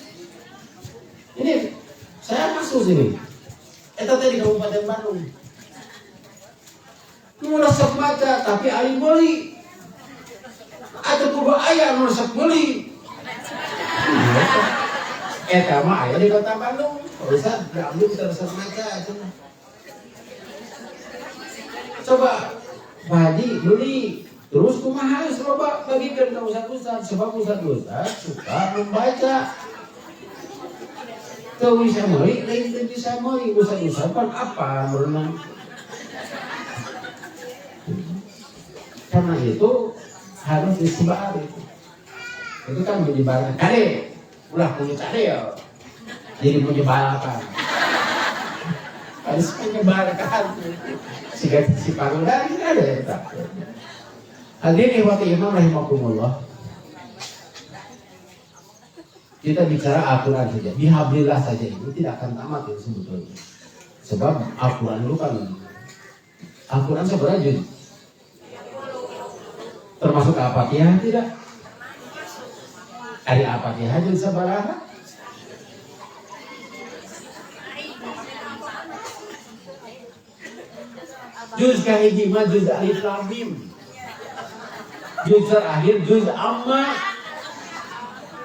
Ini saya masuk sini. Eta tadi di Kabupaten Bandung. resep maca tapi aing meuli. Atuh kudu aya nu resep meuli. Eta mah aya di Kota Bandung. Ustaz, ambil resep maca atuh. Coba Pak Haji beli terus kumaha coba bagikan ke ustaz-ustaz sebab ustaz-ustaz suka membaca. Teu bisa meuli, lain teu bisa meuli. Ustaz-ustaz kan apa berenang. Karena itu harus disebar itu. Itu kan menyebarkan kade, ulah punya kade ya. Jadi menyebarkan. Harus menyebarkan. Si Pangudan ada ya tak. Hadirin ikhwati imam rahimakumullah. Kita bicara Al-Quran saja, bihablillah saja itu tidak akan tamat itu sebetulnya. Sebab Al-Quran itu kan, Al-Quran sebenarnya juz. Termasuk Al-Fatihah tidak? Ada Al-Fatihah juz sabaraha? Juz kahiji mah juz alif lam mim. Juz terakhir juz amma.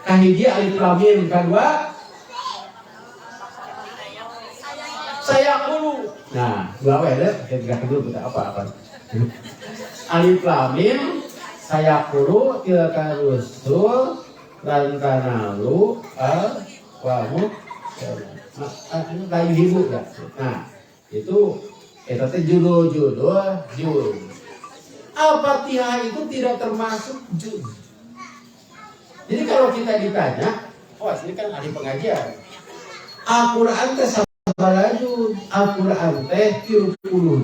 Kahiji alif lam mim, kedua saya kulu. Nah, dua ada ketiga kedua kita apa? Alif lam mim, saya kulu, tilka rusul, lan kanalu al wamu. Layu ibu ya. Nah, itu judul. Al-Fatihah itu tidak termasuk juz. Jadi kalau kita ditanya, ini kan ada pengajian. Al-Quran teh sabaraha juz? Al-Quran teh 30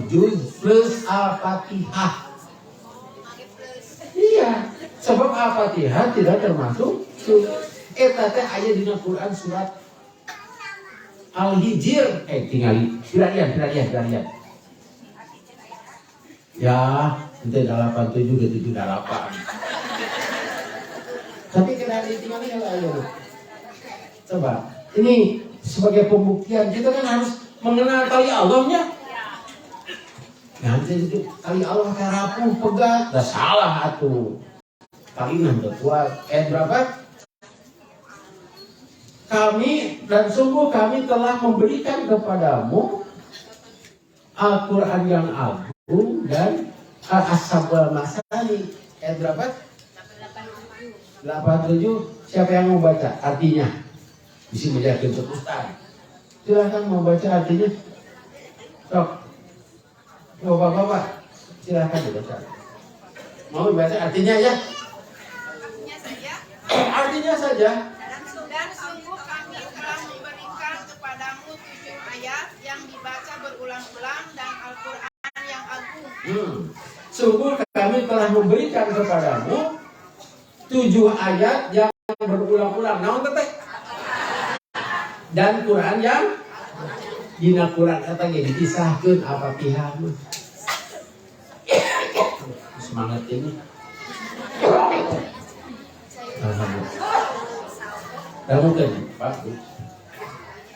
juz plus Al-Fatihah. Iya, sebab Al-Fatihah tidak termasuk juz. Eta teh aya dina Quran surat Al-Hijr. Tingali. Perhatian. Ya, itu 87 ke 78. Tapi kena ditinggalin ya. Coba, ini sebagai pembuktian kita kan harus mengenal tali Allahnya. Nanti itu tali Allah rapuh pegat, dah salah atuh. Talinya udah kuat. Berapa? Kami dan sungguh kami telah memberikan kepadamu Al-Quran yang agung dan Al-Ashabul Masani. Berapa? 87. Siapa yang mau baca artinya? Bisa menjadi Ustaz. Silahkan mau baca artinya. Sok. Bapak-bapak, silahkan dibaca. Mau baca artinya ya? Artinya saja. Dan sungguh kami telah memberikan kepadamu 7 ayat yang dibaca berulang-ulang dan Al-Quran yang agung. Sungguh kami telah memberikan kepadamu 7 ayat yang berulang-ulang. Naon teh? Dan Quran yang dina Quran kata ge dipisahkeun Al-Fatihah. Semangat ini. Alhamdulillah. Pak,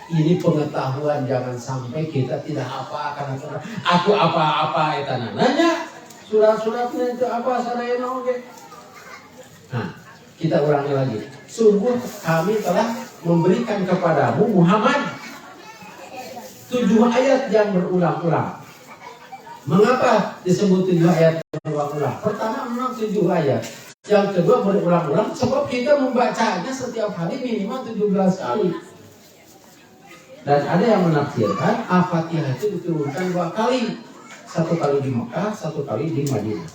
ini pengetahuan, jangan sampai kita tidak apa karena aku apa-apa eta nanya surat-suratnya itu apa sadayana oge. Nah, kita ulangi lagi. Sungguh kami telah memberikan kepadamu Muhammad 7 ayat yang berulang-ulang. Mengapa disebut 7 ayat berulang-ulang? Pertama memang 7 ayat. Yang kedua berulang-ulang sebab kita membacanya setiap hari minimal 17 kali. Dan ada yang menafsirkan Al-Fatihah itu diturunkan 2 kali. 1 kali di Mekah, 1 kali di Madinah.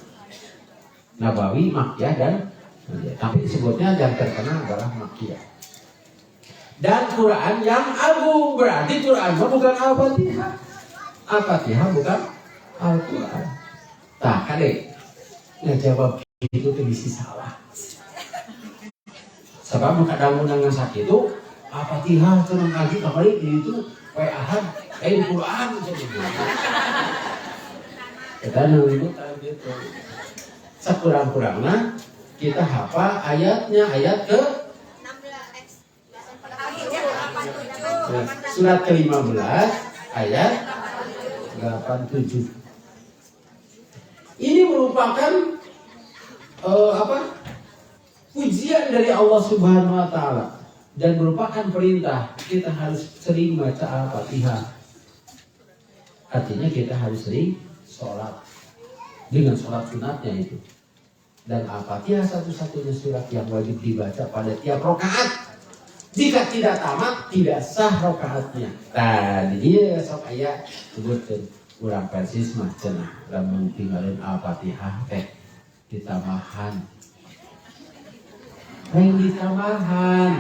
Nabawi, Makkiyah dan tapi disebutnya yang terkenal adalah Makkiyah. Dan Quran yang agung, berarti Quran bukan Al-Fatihah. Al-Fatihah bukan Al-Quran. Nah, kadek ngejawab itu tuh bisa salah. Sebab kadang dengan sakit itu Al-Fatihah senang lagi kembali itu Ahad, Quran jadi. Kita nunggu gitu. Sekurang-kurangnya kita hafal ayatnya, ayat ke 16. Surat ke-15 ayat 87. merupakan pujian dari Allah Subhanahu wa taala dan merupakan perintah. Kita harus sering baca Al-Fatihah. Artinya kita harus sering sholat dengan sholat sunatnya itu. Dan Al-Fatihah satu-satunya surat yang wajib dibaca pada tiap rakaat. Jika tidak tamat, tidak sah rakaatnya. Tadi dia sok aya sebutkan urang persis mah cenah lamun tinggalin Al-Fatihah teh ditambahan. Lain ditambahan.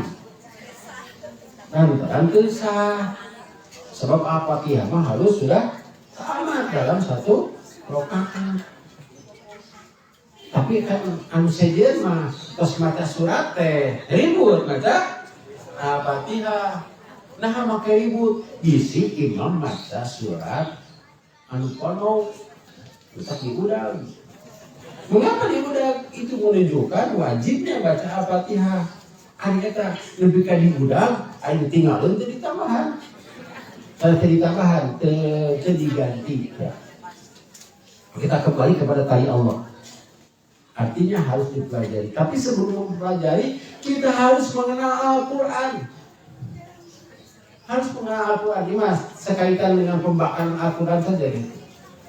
Lantaran teu sah. Sebab Al-Fatihah mah harus sudah tamat dalam satu rakaat. Tapi kan anu sejeun mah tos maca surat teh ribut maca Al-Fatihah. Nah make ribut bisi imam maca surat anu kono tapi udah. Mengapa dibudak? Itu menunjukkan wajibnya baca Al-Fatihah. Ari eta lebih ka dibudak, anu tinggalin teu ditambahan. Teu ditambahan, teu diganti ya. Kita kembali kepada tali Allah. Artinya harus dipelajari. Tapi sebelum mempelajari, kita harus mengenal Al-Quran. Harus mengenal Al-Quran. Ini mas, sekaitan dengan pembakaran Al-Quran saja.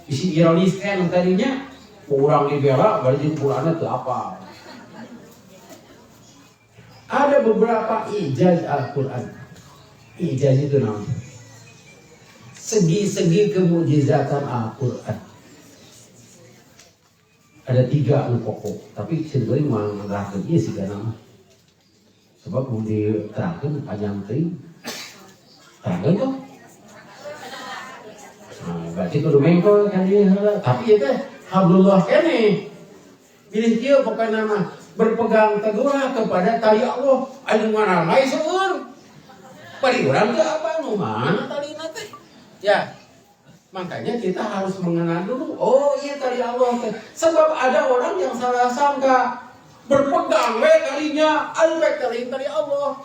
Isi ironis kan tadinya, orang dibela, berarti Al-Qurannya itu apa? Ada beberapa ijaz Al-Quran. Ijaz itu namanya. Segi-segi kemujizatan Al-Quran. Ada 3 anu pokok, tapi sebenarnya mengarahkan iya sih nama. Sebab mau diterangkan panjang teuing. Terangkan kok. Nah, berarti kudu mengko kan dia. Tapi itu hablullah kene. Pilih kieu pokoknya nama berpegang teguhlah kepada tali Allah. Anu mana lain seueur. Bari urang teh apa nu mana talina teh? Ya. Makanya kita harus mengenal dulu. Oh iya tali Allah. Sebab ada orang yang salah sangka berpegang kalinya albek tali Allah.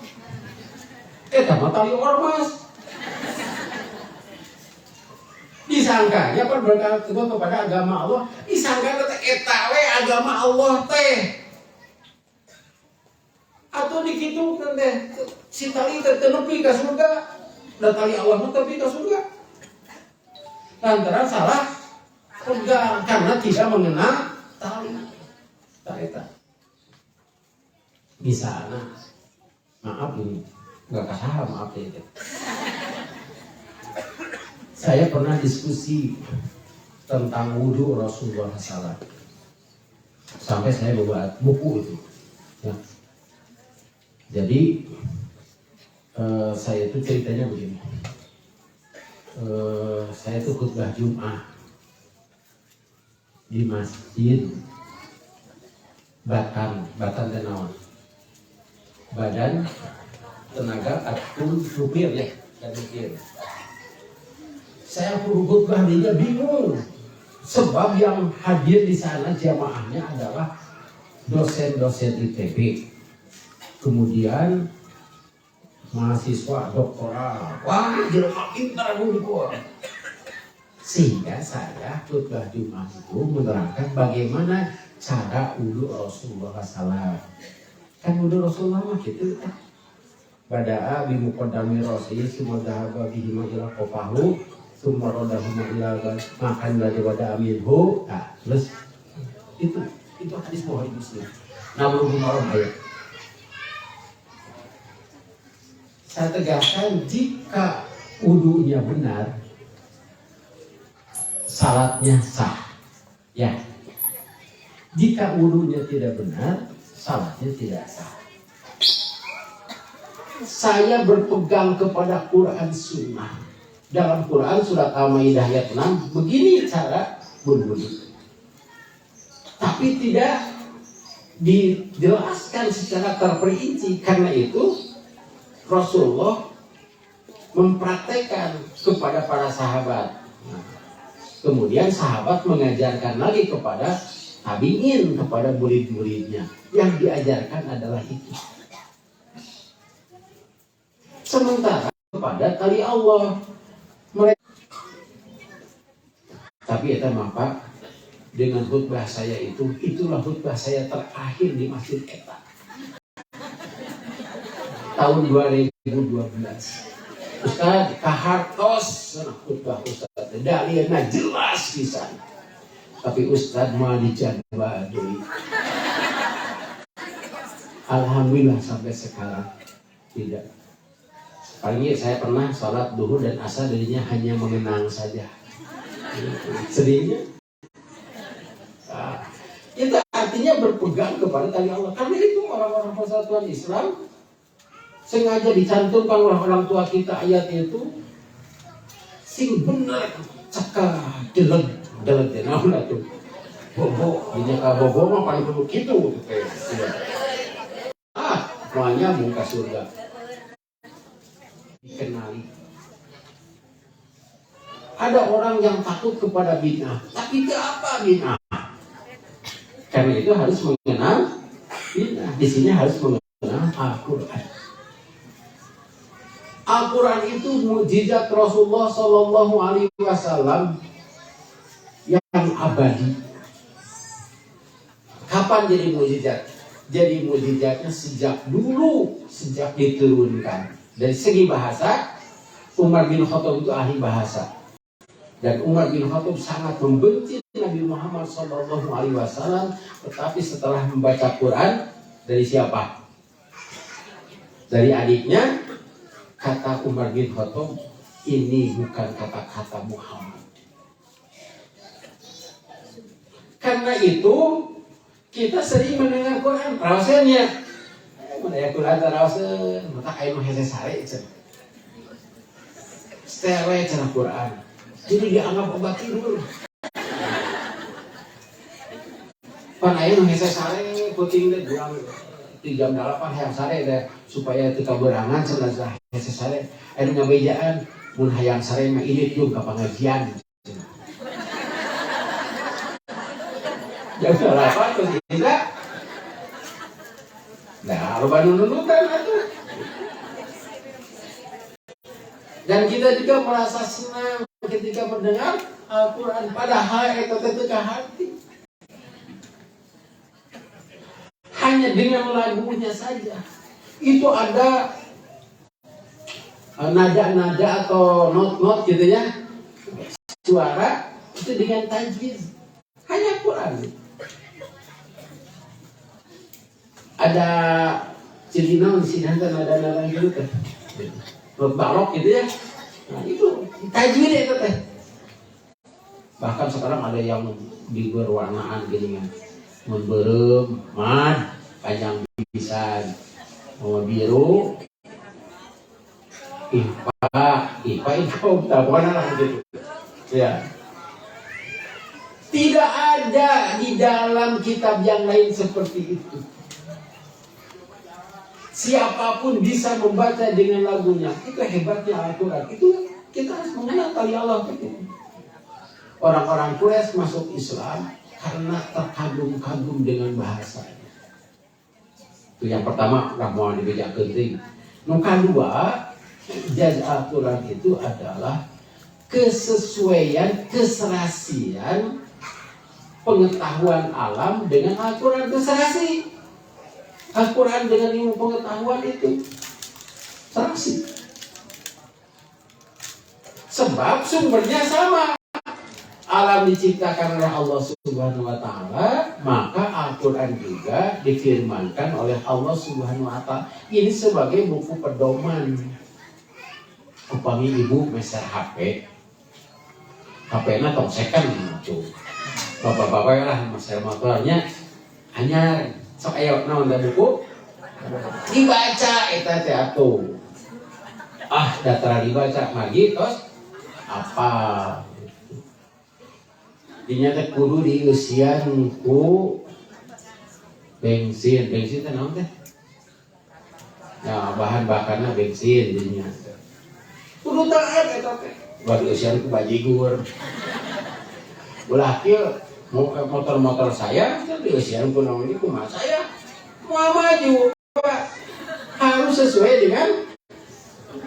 Sama tali ormas. Disangkanya kan berkata kepada agama Allah. Disangka eta we agama Allah teh. Atau dikitu teh si tali tertepi ke surga. Dan tali Allah tertepi ke surga. Lantaran salah pegang karena tidak mengenal tali. Misalnya, maaf ini nggak kasar maaf itu. Saya pernah diskusi tentang wudhu Rasulullah SAW. Sampai saya membuat buku itu. Ya. Jadi saya itu ceritanya begini. Saya tuh khutbah Jumat di masjid Batan Tenawan, Badan Tenaga Atkul Supir ya, dan supir. Saya khutbah dia bingung, sebab yang hadir di sana jamaahnya adalah dosen-dosen ITB, kemudian mahasiswa doktoral, wah jelema pintar gua. Sehingga saya khutbah Jumat itu menerangkan bagaimana cara wudu Rasulullah SAW. Kan wudu Rasulullah mah gitu. Bada'a bimuqaddami rasi summa dhahaba bihi ila qafahu summa radahuma ila makan dari wada'a minhu. Nah, terus itu hadis Bukhari Muslim. Namun Umar ayat. Saya tegaskan jika wudunya benar, salatnya sah. Ya. Jika wudunya tidak benar, salatnya tidak sah. Saya berpegang kepada Quran Sunnah. Dalam Quran surat Al-Maidah ayat 6 begini cara berwudu. Tapi tidak dijelaskan secara terperinci. Karena itu Rasulullah mempraktekkan kepada para sahabat. Kemudian sahabat mengajarkan lagi kepada tabi'in, kepada murid-muridnya. Yang diajarkan adalah itu. Sementara kepada tali Allah mereka. Tapi itu Pak, dengan khutbah saya itulah khutbah saya terakhir di Masjid Eta. Tahun 2012. Ustaz kahartos khutbah Ustaz. Dalilna jelas pisan. Tapi Ustaz mah dijaga deui. Alhamdulillah sampai sekarang tidak. Paling saya pernah sholat duhur dan asar dirinya hanya mengenang saja. Sedihnya. Nah, itu artinya berpegang kepada tali Allah. Karena itu orang-orang persatuan Islam sengaja dicantumkan oleh orang tua kita ayat itu sing bener cekah deleg naon atuh. Bobo, dinya ka bobo mah paling kudu kitu. Semuanya muka surga. Dikenali. Ada orang yang takut kepada bid'ah, tapi itu apa bid'ah? Karena itu harus mengenal bid'ah. Di sini harus mengenal Al-Quran. Al-Quran itu mukjizat Rasulullah Shallallahu Alaihi Wasallam yang abadi. Kapan jadi mukjizat? Jadi mukjizatnya sejak diturunkan. Dari segi bahasa, Umar bin Khattab itu ahli bahasa. Dan Umar bin Khattab sangat membenci Nabi Muhammad SAW. Tetapi setelah membaca Quran, dari siapa? Dari adiknya. Kata Umar bin Khattab, ini bukan kata-kata Muhammad. Karena itu kita sering mendengar Quran, rawasannya. Mendengar Quran rawasan, maka ayo hese sare cenah. Stele cenah Quran. Jadi dianggap obat tidur. Pan ayo hese sare puting teh buang di jam 8 hayang sare teh supaya teu kaberangan cenah hese sare. Anu ngabejaan mun hayang sare mah ieu jeung ka pangajian. Jam 8 terus tidak. Nah, loba nunutan atuh. Dan kita juga merasa senang ketika mendengar Al-Quran. Padahal itu teu ka hati. Hanya dengan lagunya saja. Itu ada nada-nada atau not-not gitu ya. Suara itu dengan tajwid. Hanya Quran. Ada cilina di sini ada gitu teh. Balok gitu ya. Nah, itu tajwid itu teh. Bahkan sekarang ada yang diberwarnaan gini kan. Memberem, mad, panjang pisan. Mau biru. Ipa pokoknya lah gitu. Ya. Tidak ada di dalam kitab yang lain seperti itu. Siapapun bisa membaca dengan lagunya. Itu hebatnya Al-Quran. Itu kita harus mengenal tali Allah. Orang-orang Quraisy masuk Islam karena terkagum-kagum dengan bahasanya. Itu yang pertama, mau dibaca penting. Yang kedua, jaz Al-Quran itu adalah kesesuaian, keserasian pengetahuan alam dengan Al-Quran itu serasi. Al-Quran dengan ilmu pengetahuan itu serasi. Sebab sumbernya sama. Alam diciptakan oleh Allah Subhanahu wa Ta'ala, maka Al-Quran juga difirmankan oleh Allah Subhanahu wa Ta'ala. Ini sebagai buku pedoman. Upami ibu meser HP, HP-nya tong second tuh. Bapak-bapak lah meser motornya hanya sok ayo naon da buku dibaca eta teh atuh. Datara dibaca magi terus apa? Dinya teh kudu dieusian ku bensin teh naon teh? Ya bahan bakarna bensin dinya. Kudu taat eta teh. Buat dieusian ku bajigur. Ulah kieu motor-motor saya dieusian ku naon ieu kumaha saya mau maju Pak. Harus sesuai dengan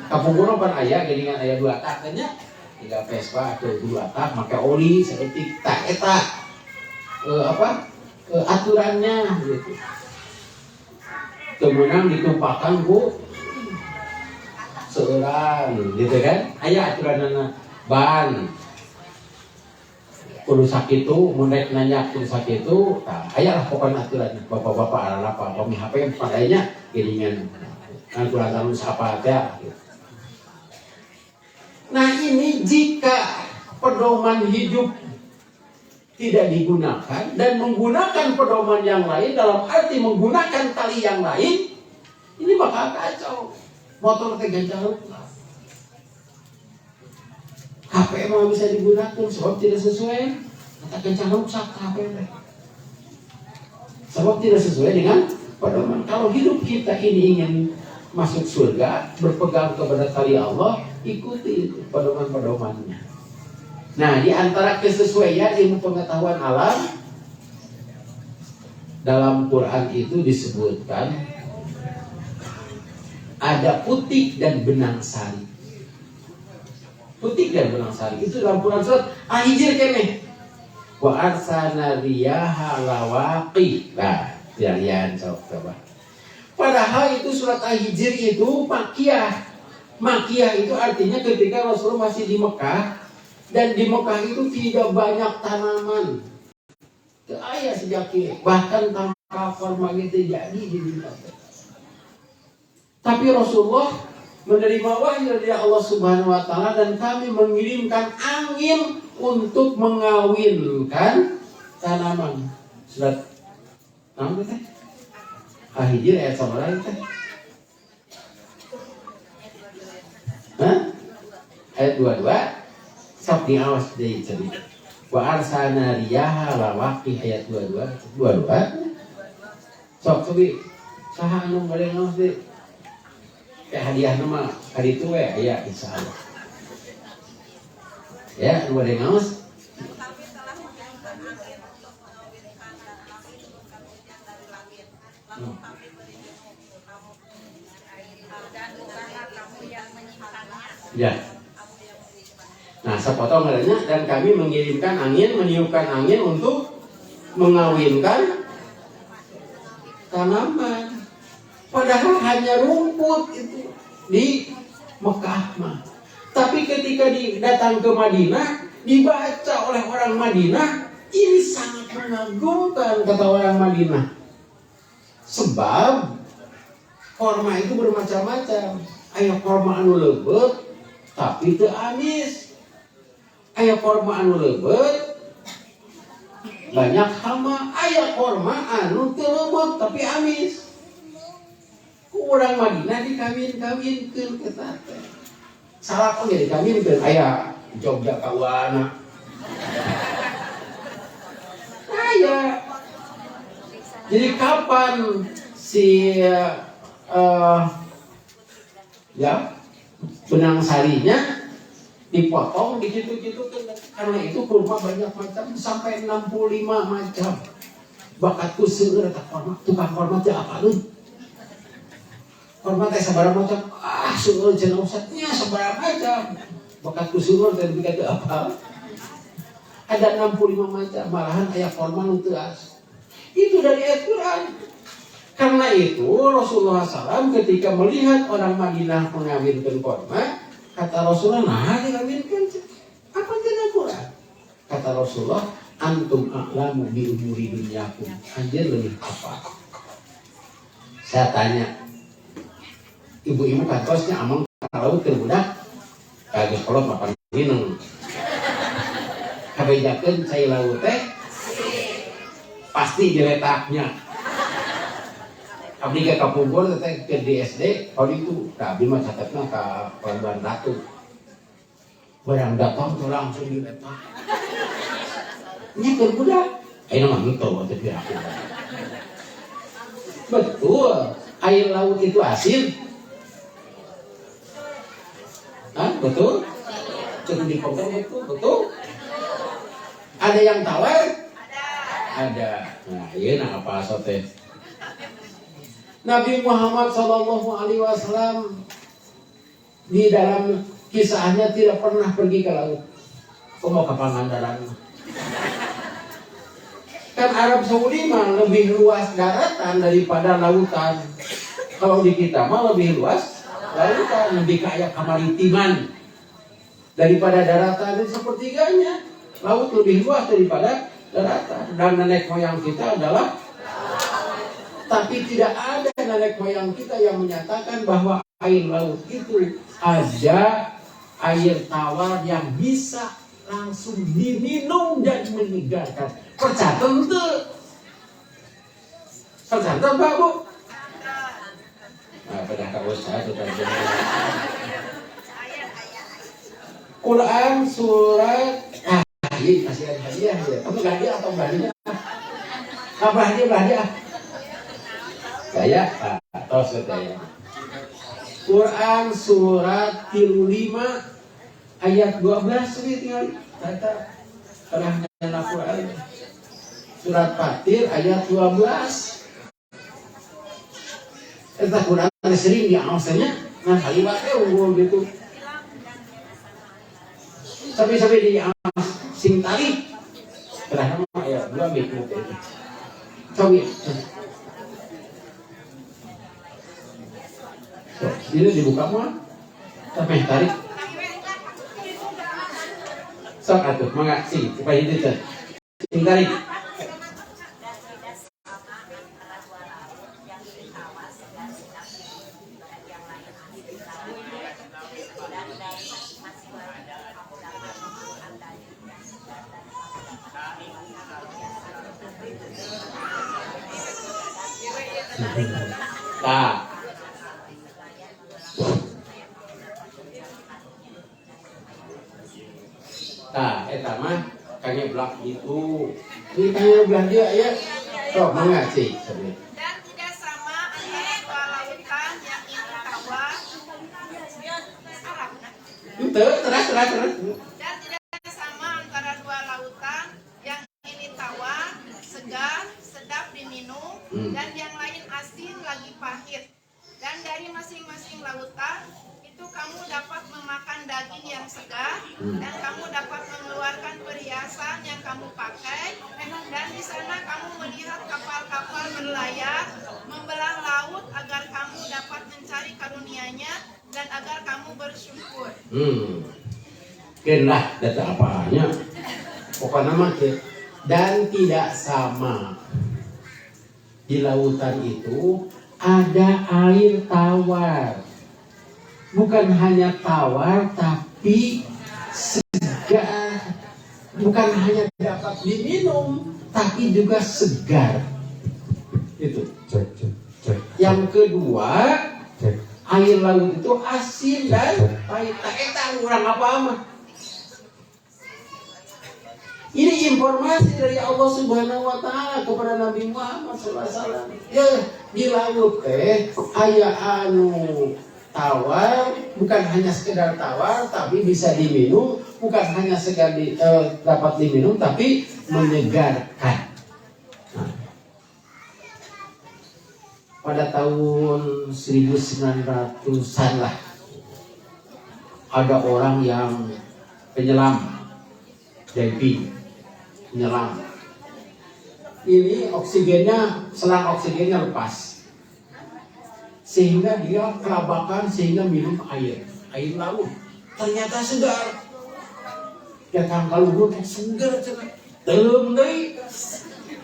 kapungkurna pan aya geuningan aya 2 tak teh nya. 3 Vespa atau 2 tak make oli seperti tak eta. aturannya gitu. Kemudian ditumpahkan ku seorang gitu kan. Aya aturanana ban kudu sakitu mun rek nanya kudu sakitu tah aya lah pokona aturan bapak-bapak arana apa pami HP padanya giringan kan kurang tahu siapa ada gitu. Nah ini jika pedoman hidup tidak digunakan dan menggunakan pedoman yang lain dalam arti menggunakan tali yang lain, ini bakal kacau. Motor terganjal, HP emang bisa digunakan sebab tidak sesuai. Kata kencang rusak HP, sebab tidak sesuai dengan pedoman. Kalau hidup kita ini ingin masuk surga, berpegang kepada tali Allah, ikuti pedoman-pedomannya. Nah, di antara kesesuaian ilmu pengetahuan alam dalam Quran itu disebutkan ada putik dan benang sari. Putik dan benang sari itu dalam Quran surat Al-Hijr kene. Wa arsalna riyaha lawaqi. Nah, kalian coba. Padahal itu surat Al-Hijr itu Makkiyah. Makkiyah itu artinya ketika Rasulullah masih di Mekah. Dan di Mekah itu tidak banyak tanaman. Ayah sejak kini. Bahkan tanpa forma itu jadi di dunia. Tapi Rasulullah menerima wahyu dari Allah Subhanahu Wa Taala dan kami mengirimkan angin untuk mengawinkan tanaman. Surat apa teh? Al-Hijr ayat sabaraha teh? Ayat 22. Sok diawas deui cerita. Wa arsalna riyaha lawaqi ayat 22. Sok cobi saha anu bade ngaos deui. Hadiahna mah hari itu we aya insyaallah. Ya, anu bade ngaos. Tapi telah mengirimkan angin untuk mengawinkan langit turunkan hujan dari langit. Lalu kami beri minum kamu dengan air dan bukanlah kamu yang menyimpannya. Ya. Nah, sepotong adanya dan kami mengirimkan angin, meniupkan angin untuk mengawinkan tanaman. Padahal hanya rumput itu di Mekah mah. Tapi ketika datang ke Madinah, dibaca oleh orang Madinah, ini sangat mengagumkan kata orang Madinah. Sebab korma itu bermacam-macam. Aya korma anu leubeut tapi teu amis. Aya korma anu leubeut banyak hama, aya korma anu teu leubeut tapi amis. Ku urang Madinah dikawin-kawinkeun eta teh. Salah kok dikawinkeun aya Jogja kawana. Aya. Jadi kapan si benang sarinya dipotong gitu-gitu karena itu kurma banyak macam sampai 65 macam. Bakatku seueur eta kurma, tukang kurma teh apalun. Kurma teh sabaraha macam? Seueur cenah ustadnya sabaraha macam. Bakatku seueur teh dikata apa? Ada 65 macam, malahan aya kurma nu teu as. Itu dari ayat Quran. Karena itu Rasulullah SAW ketika melihat orang Madinah mengawinkan kurma, kata Rasulullah, nah dikawinkan. Apa kena Quran? Kata Rasulullah, antum a'lamu bi umuri dunyakum. Anjir lebih apa? Saya tanya, ibu-ibu kantosnya amang kalau terbudak, kagak kolot makan minum. Kabejakeun cai laut teh, pasti diletaknya. Abdi ke Kapungkur teh ke DSD, kalau itu abdi mah catatna ka Pelabuhan Ratu. Barang datang tuh langsung diletak. Nya keur budak. Ayeuna mah ngeutoh teh aku. Betul, air laut itu asin. Betul? Coba dipotong betul? Ada yang tawar? Ada. Nah, iya nah apa sote? Nabi Muhammad SAW di dalam kisahnya tidak pernah pergi ke laut. Kok mau ke Pangandaran? Kan Arab Saudi mah lebih luas daratan daripada lautan. Kalau di kita mah lebih luas lautan, lebih kaya kemaritiman daripada daratan itu sepertiganya. Laut lebih luas daripada daratan. Dan nenek moyang kita adalah, tapi tidak ada nenek moyang kita yang menyatakan bahwa air laut itu ada air tawar yang bisa langsung diminum dan menyegarkan. Percaya tentu. Percaya Pak Bu? Nah, pada kau saya sudah Quran surat ini masih ada hadiah ya. Kamu hadiah atau hadiah? Apa hadiah? Saya atau saya. Quran surat 35 ayat 12 ini tinggal kata pernah dalam Quran surat Fatir ayat 12. Kita Quran sering diawasannya, nah kalimatnya unggul gitu. Sampai di sing tali pernah nama ayat 2 gitu. Coba. So, ini dibuka mah, sampai tarik. Sok atuh, mangga sing supaya itu teh. Sing tarik. Nah. Nah, eta mah kayaknya belak itu. Ini kayaknya belah dia ya. Sok mangga sih. Dan tidak sama antara dua lautan yang ini tawar. Itu terus. Dan tidak sama antara dua lautan yang ini tawar, segar, sedap diminum, dan yang lain asin lagi pahit. Dan dari masing-masing lautan itu kamu dapat memakan daging yang segar, dan kamu dapat mengeluarkan perhiasan yang kamu pakai, dan di sana kamu melihat kapal-kapal berlayar membelah laut agar kamu dapat mencari karunia-Nya dan agar kamu bersyukur. Kenlah data apanya? Pokoknya mah dan tidak sama. Di lautan itu ada air tawar. Bukan hanya tawar tapi segar. Bukan hanya dapat diminum tapi juga segar. Itu. Cek. Yang kedua, air laut itu asin dan pahit. Eta kurang apa mah? Ini informasi dari Allah Subhanahu wa taala kepada Nabi Muhammad SAW. Ya, di laut aya anu tawar, bukan hanya sekedar tawar tapi bisa diminum, bukan hanya sekedar dapat diminum tapi menyegarkan. Nah, pada tahun 1900-an lah ada orang yang penyelam diving, menyelam. Ini oksigennya, selang oksigennya lepas, sehingga dia kelabakan sehingga minum air laut. Ternyata segar. Dia kan kalau segar cenah. Telum deui.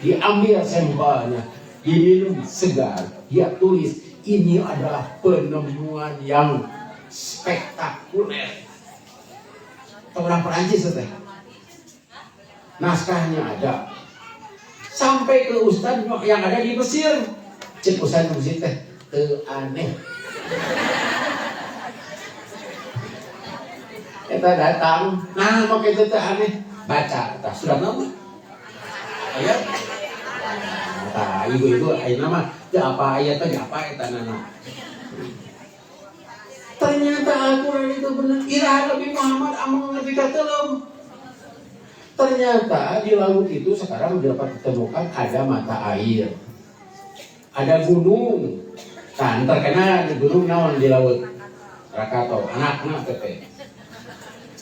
Diambil sampelnya, diminum segar. Dia tulis ini adalah penemuan yang spektakuler. Orang Perancis teh. Naskahnya ada. Sampai ke ustaz yang ada di Mesir. Cek ustaz di Mesir teh aneh. Kita datang, nah pakai itu aneh. Baca, kita sudah nama. Ayat. Nah, ibu-ibu ayat nama. Ya apa ayatnya? Apa ayat nana? Ternyata Al-Quran itu benar. Iraha Nabi Muhammad amang Nabi katelem. Ternyata di laut itu sekarang dapat ditemukan ada mata air, ada gunung. Kan terkena di gunung naon di laut. Krakatau, anak teh.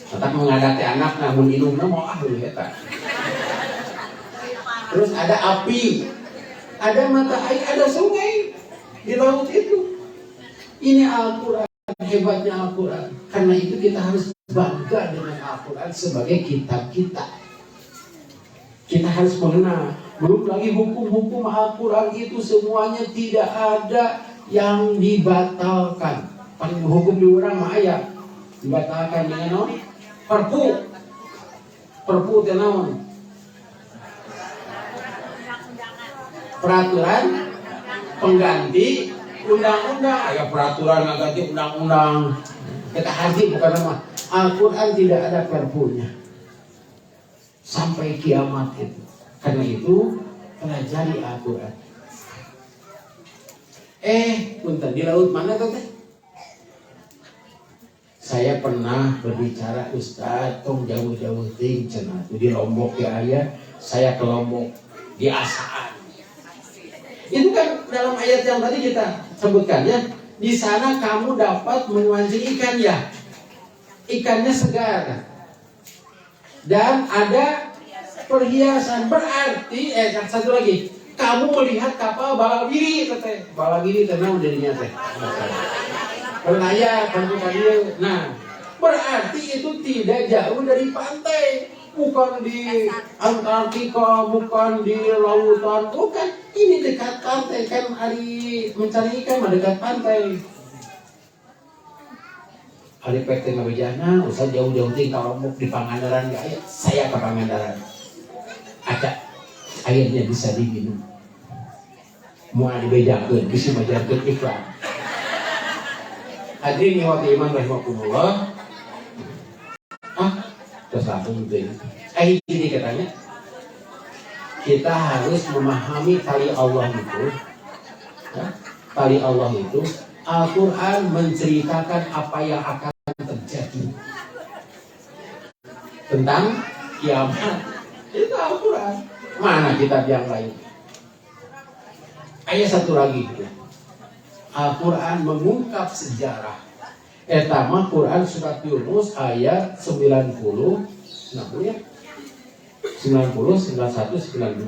Tetap mengadati anak namun indungna mau dulu eta. terus ada api, ada mata air, ada sungai di laut itu. Ini Al-Quran, hebatnya Al-Quran. Karena itu kita harus bangga dengan Al-Quran sebagai kitab kita. Kita harus mengenal. Belum lagi hukum-hukum Al-Quran itu semuanya tidak ada yang dibatalkan. Paling hukum di orang mah aya dibatalkan dengan non perpu. Perpu teh naon? Peraturan pengganti undang-undang. Aya peraturan ganti undang-undang. Kita haji bukan nama. Al-Quran tidak ada perpunya sampai kiamat itu. Karena itu pelajari Al-Quran. Punten di laut mana tuh teh? Saya pernah berbicara, Ustaz, tong jauh-jauh ting cenah di Lombok ya ayah. Saya ke Lombok di Asaan. Itu kan dalam ayat yang tadi kita sebutkan ya. Di sana kamu dapat memancing ikan ya. Ikannya segar. Dan ada perhiasan. Berarti satu lagi, kamu melihat kapal balagiri teh. Balagiri tenang dirinya teh. Penaya, penukanya. Nah, berarti itu tidak jauh dari pantai, bukan di Antartika, bukan di lautan, bukan. Ini dekat pantai kan, hari mencari ikan dekat pantai. Hari PT Ngabejana, usah jauh-jauh tinggal Lombok di Pangandaran ya, saya ke Pangandaran. Ada airnya bisa diminum. Mau dibejakeun, bisa majarkeun iklan. Hadirin wa iman rahimakumullah. Terus langsung gitu. Ini katanya kita harus memahami tali Allah itu. Ya, tali Allah itu Al-Quran menceritakan apa yang akan terjadi tentang kiamat. Itu Al-Quran. Mana kitab yang lain? Ayat satu lagi. Al-Quran mengungkap sejarah. Etama Quran surat Yunus ayat 90, 90 ya? 90, 91, 92.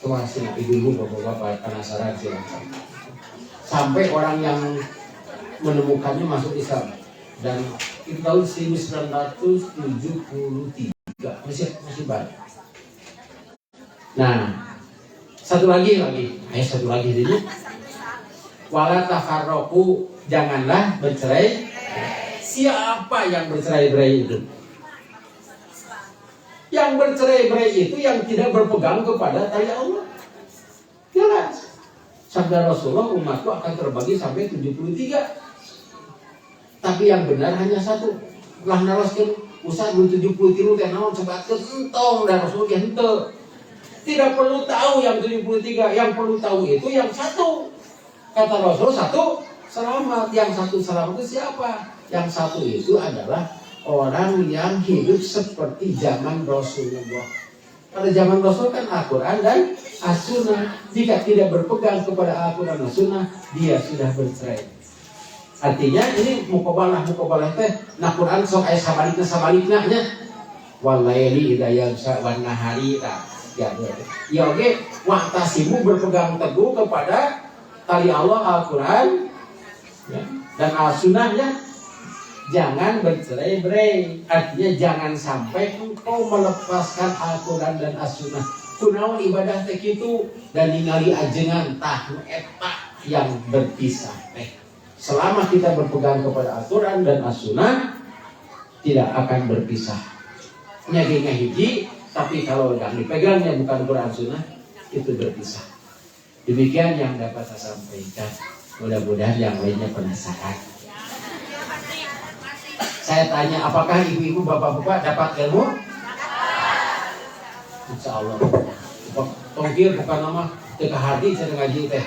Masih ibu-ibu bapak-bapak penasaran silakan. Sampai orang yang menemukannya masuk Islam. Dan itu tahun 1973. Masih banyak. Nah, satu lagi. Ayat satu lagi ini. Wala tafarraqu, janganlah bercerai. Siapa yang bercerai-berai itu? Yang bercerai-berai itu yang tidak berpegang kepada tali Allah. Jelas. Sabda Rasulullah, umatku akan terbagi sampai 73. Tapi yang benar hanya satu. Lah naroskeun usah 73 teh naon sebatkeun entong dan Rasulullah henteu. Tidak perlu tahu yang 73, yang perlu tahu itu yang satu. Kata Rasul satu selamat, yang satu selamat itu siapa? Yang satu itu adalah orang yang hidup seperti zaman Rasulullah. Pada zaman Rasul kan Al-Quran dan As-Sunnah. Jika tidak berpegang kepada Al-Quran dan As-Sunnah, dia sudah bercerai. Artinya ini muqabalah teh. Nah Quran sok aya sabalikna nya. Walaili idza yagsa wan nahari ta. Ya oke, waqtasimu berpegang teguh kepada tali Allah Al-Quran ya, dan Al-Sunnahnya. Jangan bercerai-berai. Artinya jangan sampai engkau melepaskan Al-Quran dan As-Sunnah. Kunaon ibadah teh kitu dan ningali ajengan tah eta yang berpisah teh. Selama kita berpegang kepada Al-Quran dan As-Sunnah, tidak akan berpisah. Nyagingnya hiji, tapi kalau yang dipegangnya bukan Quran Sunnah, itu berpisah. Demikian yang dapat saya sampaikan. Mudah-mudahan yang lainnya penasaran. Saya tanya, apakah ibu-ibu, bapak-bapak dapat ilmu? Insya Allah. Tongkir bukan nama teka hati saya ngaji teh.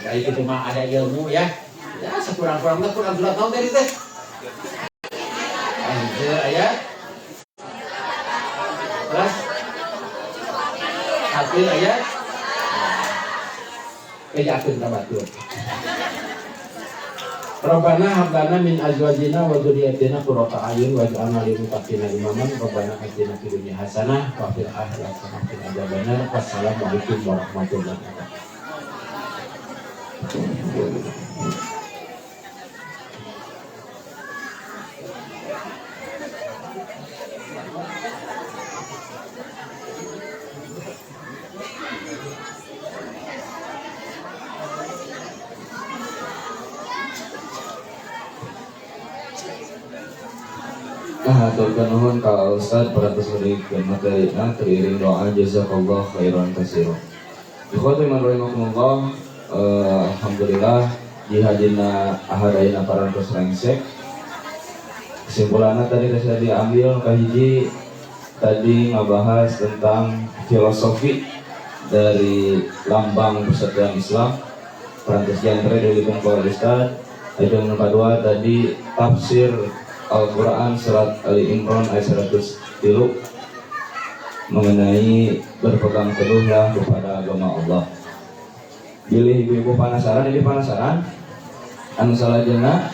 Kayak gitu mah ada ilmu ya. Ya sekurang-kurangnya Quran surat tahun dari teh. Anjir ayat. Terus satu ayat. Yakin tabatur. Rabbana hab lana min azwajina wa dzurriyyatina qurrata a'yun waj'alna lil muttaqina imaman. Rabbana atina fid dunya hasanah wa fil akhirati hasanah wa qina adzabannar. Wassalamualaikum warahmatullahi wabarakatuh. Haturkan nuhun ka Ustaz peratus memberikan materi teriring doa jazakallah khairan katsiran. Ikhwati man rahimakumullah, alhamdulillah jihadina ahadaina parantos rengsek. Kesimpulannya tadi saya diambil kahiji tadi ngabahas tentang filosofi dari lambang persatuan Islam parantos jantre dari Bangkor Ustaz. Yang kedua tadi tafsir Al-Quran Surat Ali Imran ayat 103 mengenai berpegang teguhlah kepada agama Allah. Pilih ibu-ibu penasaran, ini penasaran anu salah jenah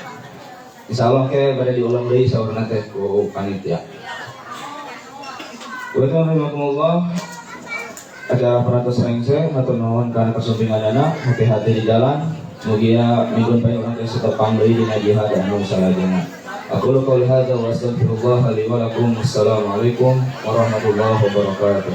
insya Allah ke pada diulang dari saurna teh ku panitia. Wassalamualaikum acara peratus rengseng atau nuhun karena kesumpingan dana hati-hati di jalan mugia minggu bae urang teh setepang deui dina jihad anu salah jenah. Aku qouli hadza wa astaghfirullah li wa lakum. Assalamualaikum warahmatullahi wabarakatuh.